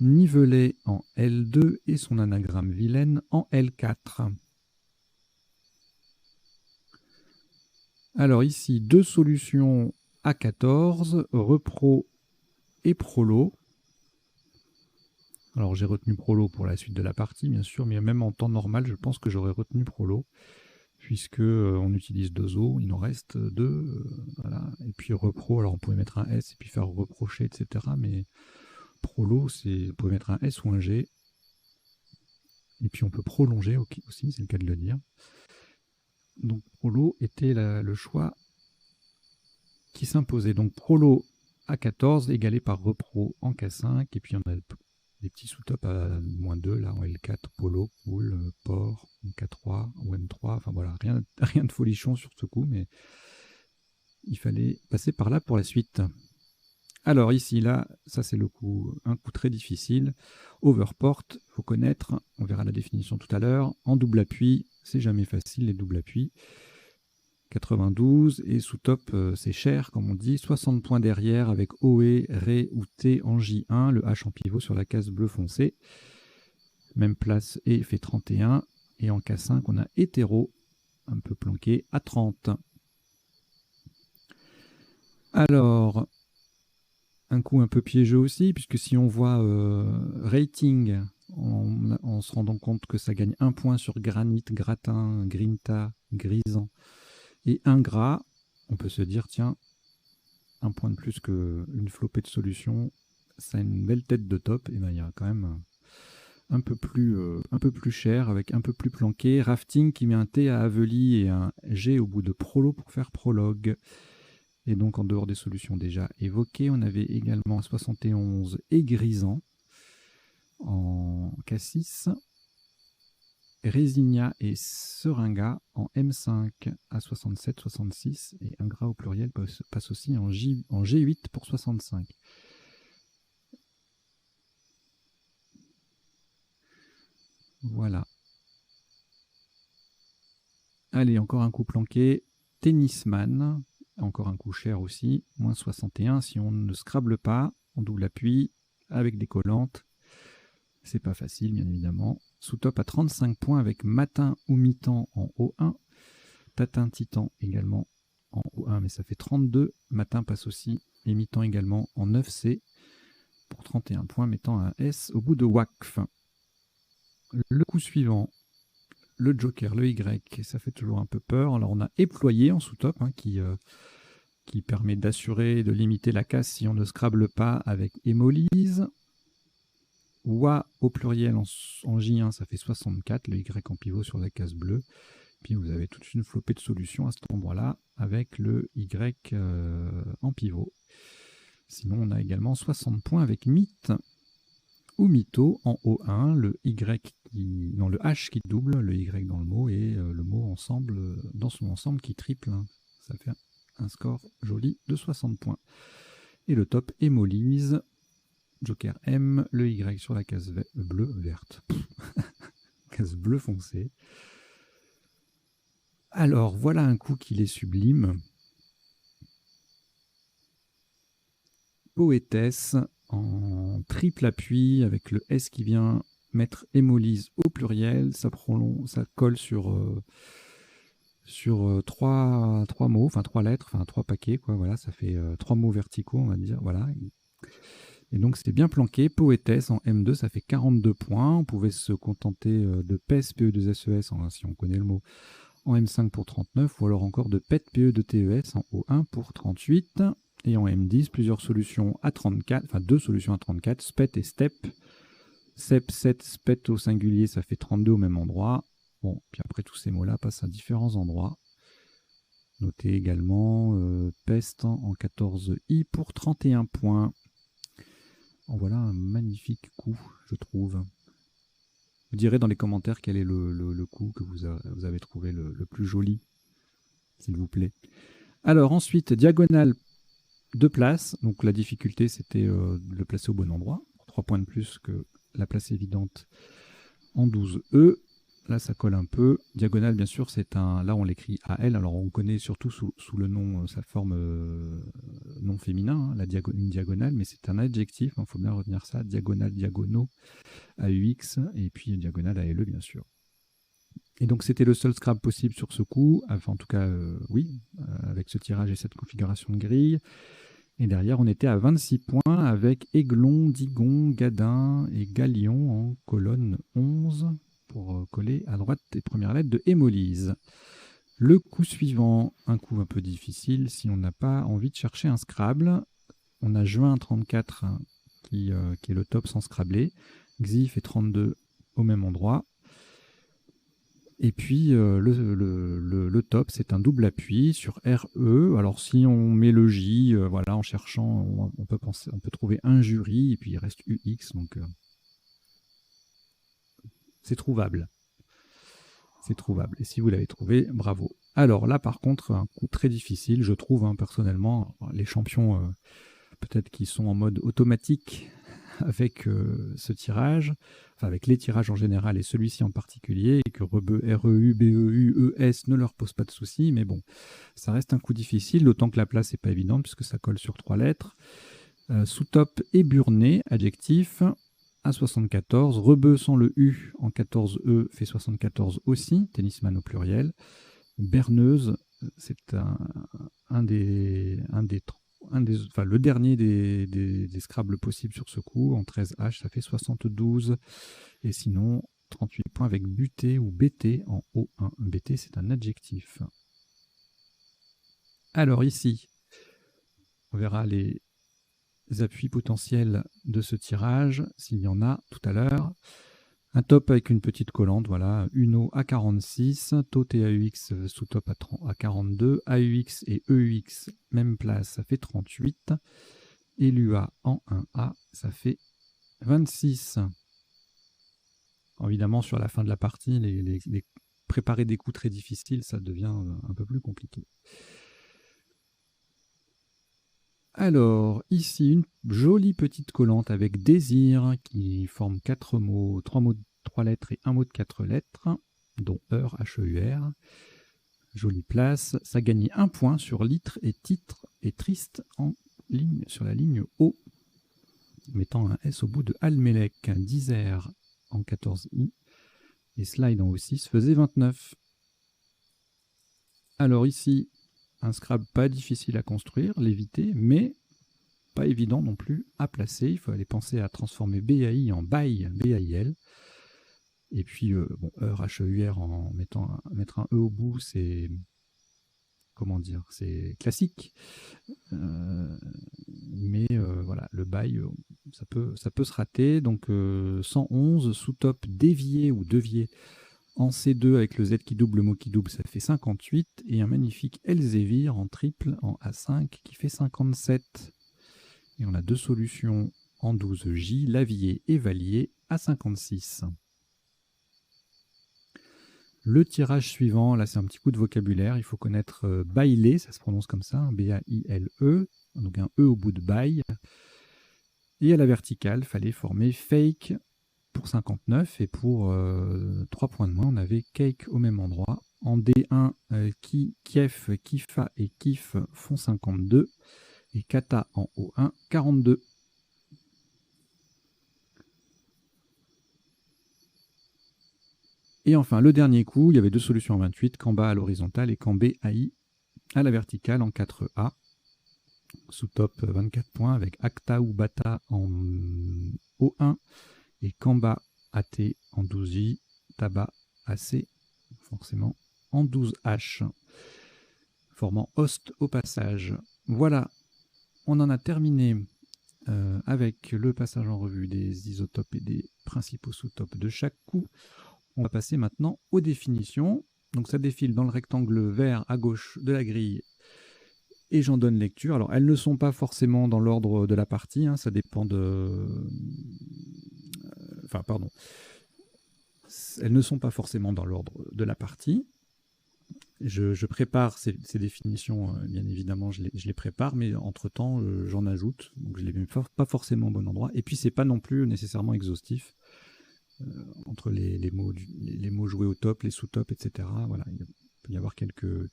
Nivelet en L2 et son anagramme vilaine en L4. Alors ici, 2 solutions à 14, Repro et Prolo. Alors j'ai retenu Prolo pour la suite de la partie, bien sûr, mais même en temps normal, je pense que j'aurais retenu Prolo, puisque on utilise 2 os, il en reste 2, voilà. Et puis Repro, alors on pouvait mettre un S et puis faire reprocher, etc. Mais Prolo, on pouvait mettre un S ou un G. Et puis on peut prolonger aussi, c'est le cas de le dire. Donc Prolo était le choix qui s'imposait. Donc Prolo à 14, égalé par Repro en K5, et puis on a des petits sous-tops à -2, là en L4, Polo, Pool, Port, en K3, en M3, enfin voilà, rien de folichon sur ce coup, mais il fallait passer par là pour la suite. Alors ici, là, ça c'est un coup très difficile. Overport, il faut connaître, on verra la définition tout à l'heure. En double appui, c'est jamais facile les doubles appuis. 92 et sous top c'est cher comme on dit, 60 points derrière avec OE, Ré ou T en J1, le H en pivot sur la case bleu foncé. Même place et fait 31 et en K5 on a hétéro un peu planqué à 30. Alors un coup un peu piégeux aussi puisque si on voit rating en se rendant compte que ça gagne 1 point sur granit, gratin, grinta, grisant et ingrat, on peut se dire, tiens, un point de plus qu'une flopée de solutions, ça a une belle tête de top, et ben il y a quand même un peu plus cher, avec un peu plus planqué. Rafting qui met un T à Aveli et un G au bout de Prolo pour faire prologue. Et donc en dehors des solutions déjà évoquées, on avait également 71 et Grisant en K6. Résigna et Seringa en M5 à 67, 66 et ingrat au pluriel passe aussi en G8 pour 65. Voilà. Allez, encore un coup planqué. Tennisman, encore un coup cher aussi, moins 61 si on ne scrable pas, en double appui, avec des collantes. C'est pas facile, bien évidemment. Sous-top à 35 points avec Matin ou Mi-temps en O1. Tatin Titan également en O1, mais ça fait 32. Matin passe aussi et Mi-temps également en 9C pour 31 points, mettant un S au bout de Wakf. Le coup suivant, le Joker, le Y, ça fait toujours un peu peur. Alors on a Éployé en sous-top qui permet d'assurer, de limiter la casse si on ne scrable pas avec hémolyse. Wa au pluriel en J1, ça fait 64, le Y en pivot sur la case bleue. Puis vous avez toute une flopée de solutions à cet endroit-là avec le Y en pivot. Sinon, on a également 60 points avec Mythe ou Mytho en O1, le H qui double, le Y dans le mot et le mot ensemble dans son ensemble qui triple. Ça fait un score joli de 60 points. Et le top hémolyse, Joker M, le Y sur la case verte. Case bleu foncé. Alors, voilà un coup qu'il est sublime. Poétesse en triple appui avec le S qui vient mettre hémolyse au pluriel. Ça colle sur 3 mots, enfin 3 lettres, enfin 3 paquets, quoi. Voilà, ça fait 3 mots verticaux, on va dire. Voilà. Et donc c'était bien planqué. Poétesse en M2, ça fait 42 points. On pouvait se contenter de PES, PE2SES, si on connaît le mot, en M5 pour 39, ou alors encore de PET, PE2TES en O1 pour 38. Et en M10, plusieurs solutions à 34, enfin 2 solutions à 34, spet et step. Sep, 7, spet au singulier, ça fait 32 au même endroit. Bon, puis après tous ces mots-là passent à différents endroits. Notez également peste en 14i pour 31 points. En voilà un magnifique coup, je trouve. Vous direz dans les commentaires quel est le coup que vous avez trouvé le plus joli, s'il vous plaît. Alors ensuite, diagonale de place. Donc la difficulté, c'était de le placer au bon endroit. 3 points de plus que la place évidente en 12E. Là, ça colle un peu. Diagonale, bien sûr, c'est un... Là, on l'écrit AL. Alors, on connaît surtout sous le nom, sa forme non féminin, hein, une diagonale, mais c'est un adjectif. Il faut bien retenir ça. Diagonale, diagonaux, AUX, et puis diagonale ALE, bien sûr. Et donc, c'était le seul Scrabble possible sur ce coup. Enfin, en tout cas, oui, avec ce tirage et cette configuration de grille. Et derrière, on était à 26 points avec Aiglon, Digon, Gadin et Galion en colonne 11 pour coller à droite les premières lettres de Hémolyse. Le coup suivant, un coup un peu difficile si on n'a pas envie de chercher un Scrabble. On a Juin 34 qui est le top sans Scrabbler. Xi fait 32 au même endroit. Et puis le top, c'est un double appui sur RE. Alors si on met le J, voilà, en cherchant, on peut trouver un jury, et puis il reste UX, donc c'est trouvable. C'est trouvable. Et si vous l'avez trouvé, bravo. Alors là, par contre, un coup très difficile, je trouve, hein, personnellement, les champions, peut-être qui sont en mode automatique avec ce tirage, enfin avec les tirages en général et celui-ci en particulier, et que REU, BEU, ES ne leur pose pas de soucis, mais bon, ça reste un coup difficile, d'autant que la place n'est pas évidente puisque ça colle sur 3 lettres. Sous-top et burné, adjectif, à 74. Rebeu sans le U en 14E fait 74 aussi, tennisman au pluriel. Berneuse, c'est le dernier des Scrabble possibles sur ce coup. En 13H, ça fait 72. Et sinon, 38 points avec buté ou BT en O1. BT, c'est un adjectif. Alors ici, on verra les appuis potentiels de ce tirage, s'il y en a tout à l'heure. Un top avec une petite collante, voilà, Uno à 46, Tot et AUX sous-top à 42, AUX et EUX, même place, ça fait 38, et l'UA en 1A, ça fait 26. Alors, évidemment, sur la fin de la partie, les préparer des coups très difficiles, ça devient un peu plus compliqué. Alors, ici, une jolie petite collante avec désir qui forme 4 mots, 3 mots de 3 lettres et un mot de 4 lettres, dont heure, H-E-U-R. Jolie place. Ça gagne 1 point sur litre et titre et triste sur la ligne O, mettant un S au bout de Almelec, un Dizer en 14i, et Slide en O6 faisait 29. Alors ici, un Scrabble pas difficile à construire, l'éviter, mais pas évident non plus à placer. Il faut aller penser à transformer BAI en BAI, BAIL. Et puis, bon, heure, H-E-U-R, mettre un E au bout, c'est... Comment dire, c'est classique. Mais voilà, le bail, ça peut se rater. Donc 111, sous-top dévié ou devié en C2 avec le Z qui double, le mot qui double, ça fait 58. Et un magnifique Elzevir en triple en A5 qui fait 57. Et on a 2 solutions en 12J, Lavier et Valier à 56. Le tirage suivant, là c'est un petit coup de vocabulaire, il faut connaître bailler, ça se prononce comme ça, B-A-I-L-E, donc un E au bout de bail. Et à la verticale, il fallait former fake pour 59, et pour 3 points de moins, on avait cake au même endroit. En D1, Kiev, Kifa et Kif font 52, et Kata en O1, 42. Et enfin, le dernier coup, il y avait 2 solutions en 28, Kamba à l'horizontale et Kambé AI à la verticale en 4A. Sous-top 24 points avec Acta ou Bata en O1 et Kamba AT en 12i, Tabac AC forcément en 12H, formant host au passage. Voilà on en a terminé avec le passage en revue des isotopes et des principaux sous-topes de chaque coup. On va passer maintenant aux définitions. Donc ça défile dans le rectangle vert à gauche de la grille et j'en donne lecture. Alors elles ne sont pas forcément dans l'ordre de la partie, hein, ça dépend de... Enfin, pardon. Elles ne sont pas forcément dans l'ordre de la partie. Je prépare ces définitions, bien évidemment, je les prépare, mais entre-temps, j'en ajoute. Donc je ne les mets pas forcément au bon endroit. Et puis, ce n'est pas non plus nécessairement exhaustif. Entre les mots joués au top, les sous-tops, etc. Voilà, il peut y avoir quelques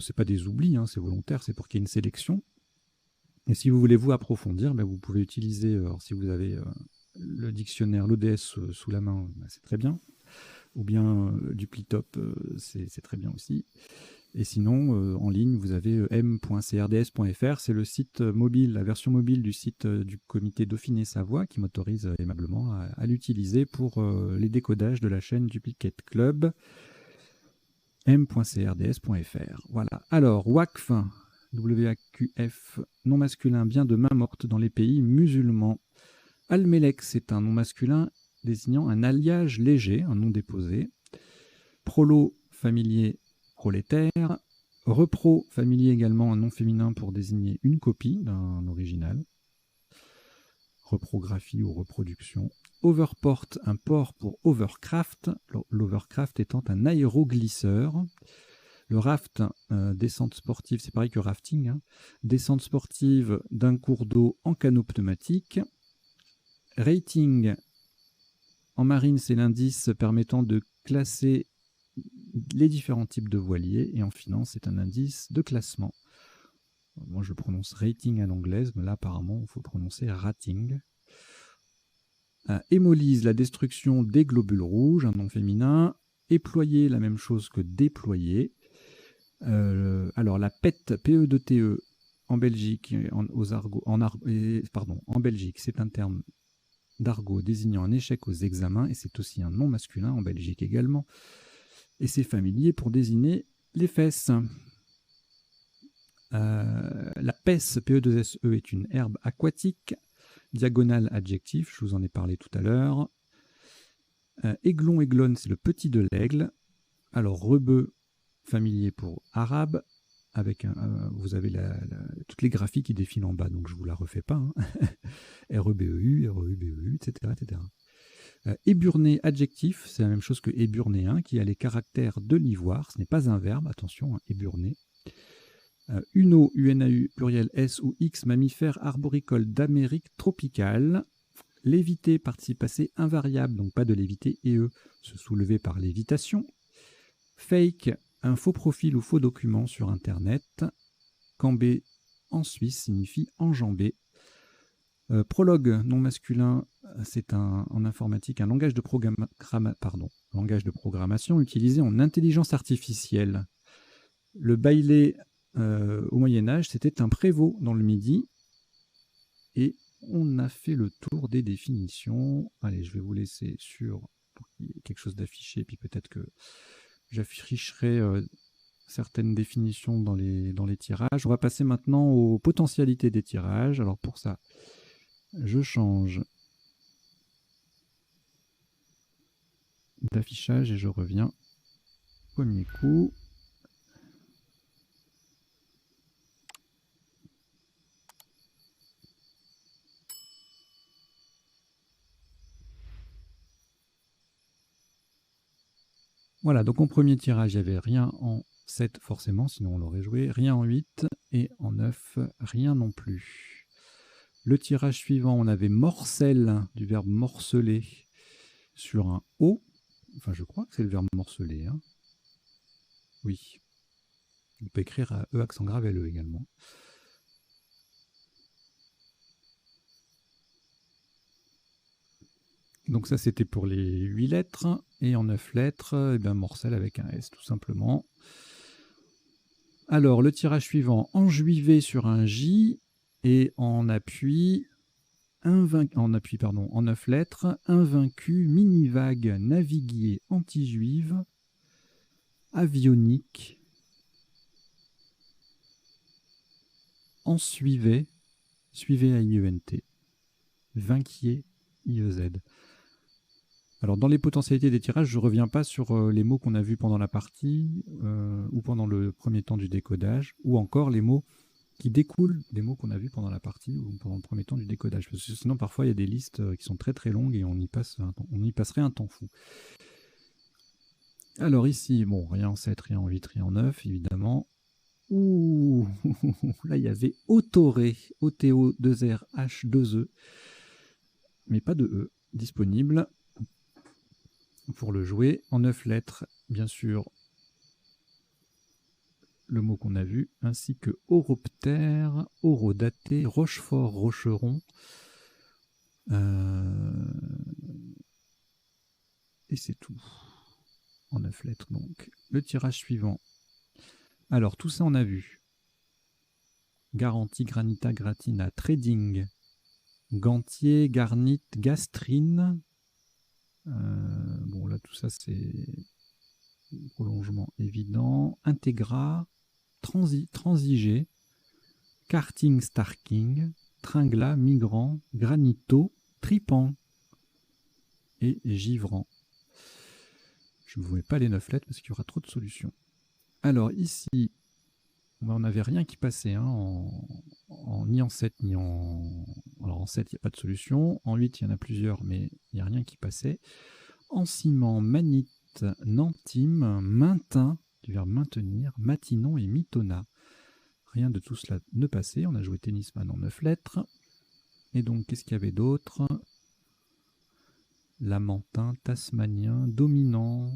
c'est pas des oublis, hein, c'est volontaire, c'est pour qu'il y ait une sélection. Et si vous voulez vous approfondir, ben vous pouvez utiliser, alors si vous avez le dictionnaire, l'ODS sous la main, ben c'est très bien. Ou bien du Plitop, c'est très bien aussi. Et sinon, en ligne, vous avez m.crds.fr, c'est le site mobile, la version mobile du site du comité Dauphiné-Savoie qui m'autorise aimablement à l'utiliser pour les décodages de la chaîne Duplicate Club, m.crds.fr. Voilà. Alors, WAQF, WAQF, nom masculin bien de main morte dans les pays musulmans. Almelek, c'est un nom masculin désignant un alliage léger, un nom déposé. Prolo, familier, prolétaire. Repro, familier également, un nom féminin pour désigner une copie d'un original. Reprographie ou reproduction. Overport, un port pour overcraft, l'overcraft étant un aéroglisseur. Le raft, descente sportive, c'est pareil que rafting, hein. Descente sportive d'un cours d'eau en canot pneumatique. Rating, en marine, c'est l'indice permettant de classer les différents types de voiliers, et en finance, c'est un indice de classement. Moi, je prononce rating à l'anglaise, mais là, apparemment, il faut prononcer rating. Hémolyse, la destruction des globules rouges, un nom féminin. Éployer, la même chose que déployer. Alors, la PET, PE2TE, en Belgique, en Belgique, c'est un terme d'argot désignant un échec aux examens, et c'est aussi un nom masculin en Belgique également. Et c'est familier pour désigner les fesses. La PES, PE2SE, est une herbe aquatique. Diagonale, adjectif, je vous en ai parlé tout à l'heure. Aiglon, aiglonne, c'est le petit de l'aigle. Alors, rebeu, familier pour arabe. Avec vous avez toutes les graphies qui défilent en bas, donc je ne vous la refais pas. Hein. REBEU, REUBEU, etc. etc. Éburné, adjectif, c'est la même chose que éburnéen, qui a les caractères de l'ivoire. Ce n'est pas un verbe, attention, hein, éburné. Uno, UNAU, pluriel S ou X, mammifère arboricole d'Amérique tropicale. Léviter, participe passé invariable, donc pas de léviter et se soulever par lévitation. Fake, un faux profil ou faux document sur Internet. Cambé, en Suisse, signifie enjamber. Prologue, nom masculin, c'est en informatique un langage de programmation utilisé en intelligence artificielle. Le bailé au Moyen-Âge, c'était un prévôt dans le Midi. Et on a fait le tour des définitions. Allez, je vais vous laisser pour qu'il y ait quelque chose d'affiché, puis peut-être que j'afficherai certaines définitions dans les tirages. On va passer maintenant aux potentialités des tirages. Alors pour ça, je change d'affichage et je reviens premier coup. Voilà, donc en premier tirage, il n'y avait rien en 7 forcément, sinon on l'aurait joué, rien en 8 et en 9, rien non plus. Le tirage suivant, on avait morcelle, du verbe morceler, sur un O. Enfin, je crois que c'est le verbe morceler. Hein. Oui. On peut écrire à E accent grave LE également. Donc ça, c'était pour les 8 lettres. Et en 9 lettres, eh bien, morcelle avec un S, tout simplement. Alors, le tirage suivant, enjuivé sur un J et en appui, en 9 lettres, invaincu, mini-vague, naviguier, anti-juive, avionique, en suivez, suivez AIENT, vainquiez IEZ. Alors, dans les potentialités des tirages, je ne reviens pas sur les mots qu'on a vus pendant la partie ou pendant le premier temps du décodage, ou encore les mots qui découlent des mots qu'on a vus pendant la partie ou pendant le premier temps du décodage. Parce que sinon, parfois, il y a des listes qui sont très très longues et on y passerait un temps fou. Alors ici, bon, rien en 7, rien en 8, rien en 9, évidemment. Ouh, là, il y avait Autoré, OTO 2R H 2E, mais pas de E disponible pour le jouer. En 9 lettres, bien sûr, le mot qu'on a vu, ainsi que Horoptère, Horodaté, Rochefort, Rocheron. Et c'est tout. En 9 lettres, donc. Le tirage suivant. Alors, tout ça, on a vu. Garantie, Granita, Gratina, Trading, Gantier, Garnit, Gastrine. Bon, là, tout ça, c'est prolongement évident. Integra, Transigé, Karting, Starking, Tringla, Migrant, Granito, Tripan et Givrant. Je ne vous mets pas les 9 lettres parce qu'il y aura trop de solutions. Alors ici, on n'avait rien qui passait, hein, ni en 7 ni en... Alors en 7, il n'y a pas de solution. En 8, il y en a plusieurs, mais il n'y a rien qui passait. En ciment, manite, nantime, maintint, du verbe maintenir, matinon et mitona. Rien de tout cela ne passait. On a joué tennisman en 9 lettres. Et donc, qu'est-ce qu'il y avait d'autre? Lamentin, tasmanien, dominant.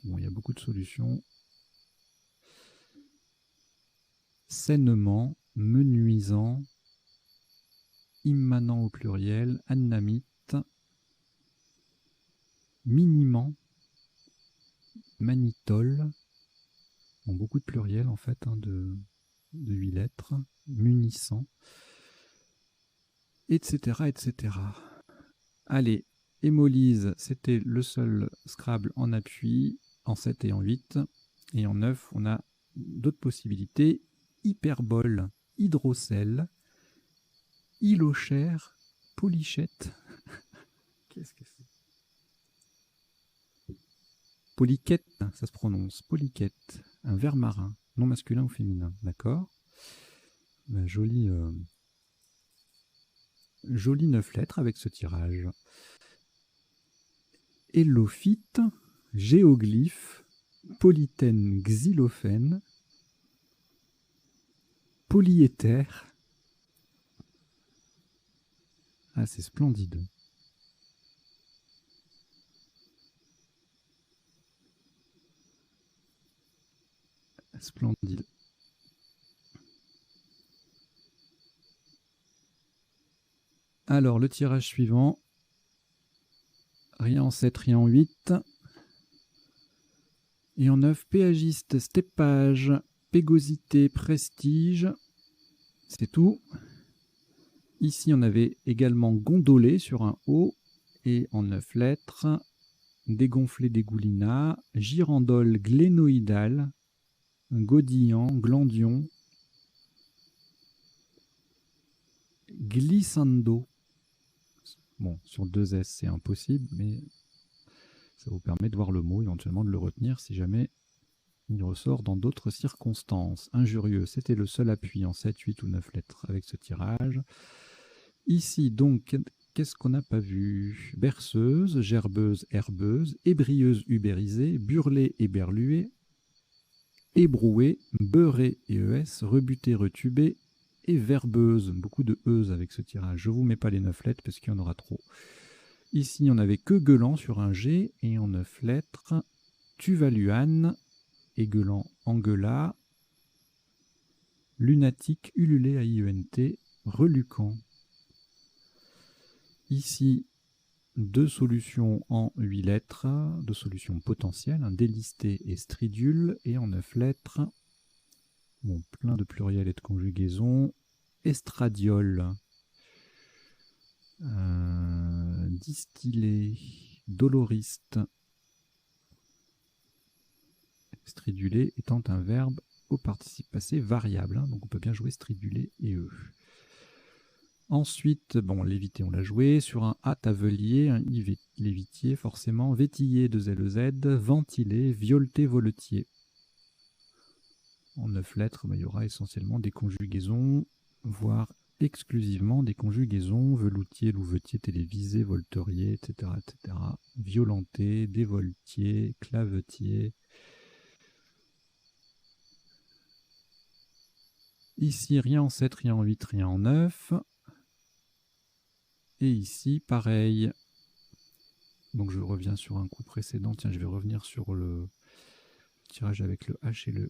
Bon, il y a beaucoup de solutions. Sainement, menuisant, immanent au pluriel, annamite, minimant, manitole. Bon, beaucoup de pluriel en fait, hein, de 8 lettres. Munissant, etc., etc. Allez, hémolyse, c'était le seul Scrabble en appui, en 7 et en 8. Et en 9, on a d'autres possibilités. Hyperbole, hydrocèle, hylochère, polychette. Qu'est-ce que c'est? Polyquette, ça se prononce, polyquette. Un ver marin, non masculin ou féminin, d'accord? Ben, joli 9 lettres avec ce tirage. Hélophyte, géoglyphe, polythène, xylophène, polyéther. Ah, c'est splendide. Splendide. Alors, le tirage suivant. Rien en 7, rien en 8. Et en 9, péagiste, steppage, pégosité, prestige. C'est tout. Ici, on avait également gondolé sur un O. Et en 9 lettres, dégonflé, dégoulinat, girandole, glénoïdale, godillant, glandion, glissando. Bon, sur 2 S, c'est impossible, mais ça vous permet de voir le mot, éventuellement de le retenir si jamais il ressort dans d'autres circonstances. Injurieux, c'était le seul appui en 7, 8 ou 9 lettres avec ce tirage. Ici, donc, qu'est-ce qu'on n'a pas vu? Berceuse, gerbeuse, herbeuse, ébrieuse, ubérisée, burlée, éberluée, ébrouée, beurrée et ES, rebutée, retubée et verbeuse. Beaucoup de ES avec ce tirage. Je ne vous mets pas les 9 lettres parce qu'il y en aura trop. Ici, on n'avait que gueulant sur un G et en 9 lettres, tuvaluane, égueulant, engueula, lunatique, ululé, AIENT, reluquant. Ici, 2 solutions en 8 lettres, 2 solutions potentielles, un délisté et stridule, et en 9 lettres, bon, plein de pluriels et de conjugaisons, estradiol, distillé, doloriste, stridulé étant un verbe au participe passé variable, hein, donc on peut bien jouer stridulé et eux. Ensuite, bon, l'évité, on l'a joué. Sur un A tavelier, un I l'évitier, forcément. Vétillé, 2 LZ. Ventilé, violeté, voletier. En 9 lettres, il y aura essentiellement des conjugaisons, voire exclusivement des conjugaisons. Veloutier, louvetier, télévisé, volterier, etc., etc. Violenté, dévoltier, clavetier. Ici, rien en 7, rien en 8, rien en 9. Et ici, pareil. Donc je reviens sur un coup précédent. Tiens, je vais revenir sur le tirage avec le H et le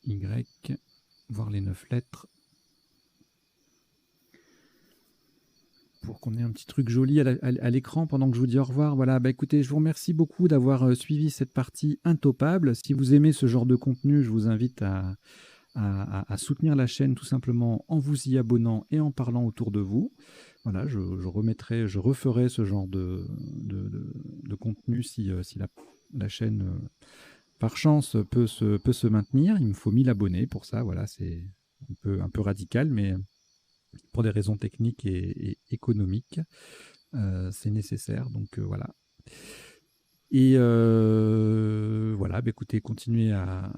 Y, voir les 9 lettres. Pour qu'on ait un petit truc joli à l'écran pendant que je vous dis au revoir. Voilà, bah écoutez, je vous remercie beaucoup d'avoir suivi cette partie intopable. Si vous aimez ce genre de contenu, je vous invite à soutenir la chaîne tout simplement en vous y abonnant et en parlant autour de vous. Voilà, je referai ce genre de contenu si la chaîne, par chance, peut se maintenir. Il me faut 1000 abonnés pour ça. Voilà, c'est un peu radical, mais pour des raisons techniques et économiques, c'est nécessaire. Donc voilà. Et voilà, bah écoutez, continuez à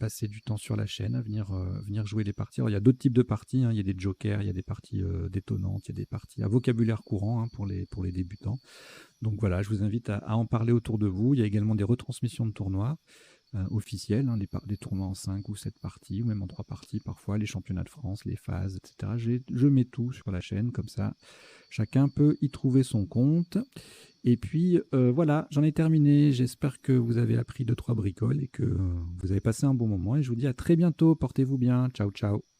passer du temps sur la chaîne, à venir jouer des parties. Alors, il y a d'autres types de parties, hein. Il y a des jokers, il y a des parties détonnantes, il y a des parties à vocabulaire courant, hein, pour les débutants. Donc voilà, je vous invite à en parler autour de vous. Il y a également des retransmissions de tournois officiels, hein, des tournois en 5 ou 7 parties, ou même en 3 parties parfois, les championnats de France, les phases, etc. Je mets tout sur la chaîne, comme ça, chacun peut y trouver son compte. Et puis voilà, j'en ai terminé. J'espère que vous avez appris 2-3 bricoles et que vous avez passé un bon moment. Et je vous dis à très bientôt. Portez-vous bien. Ciao, ciao.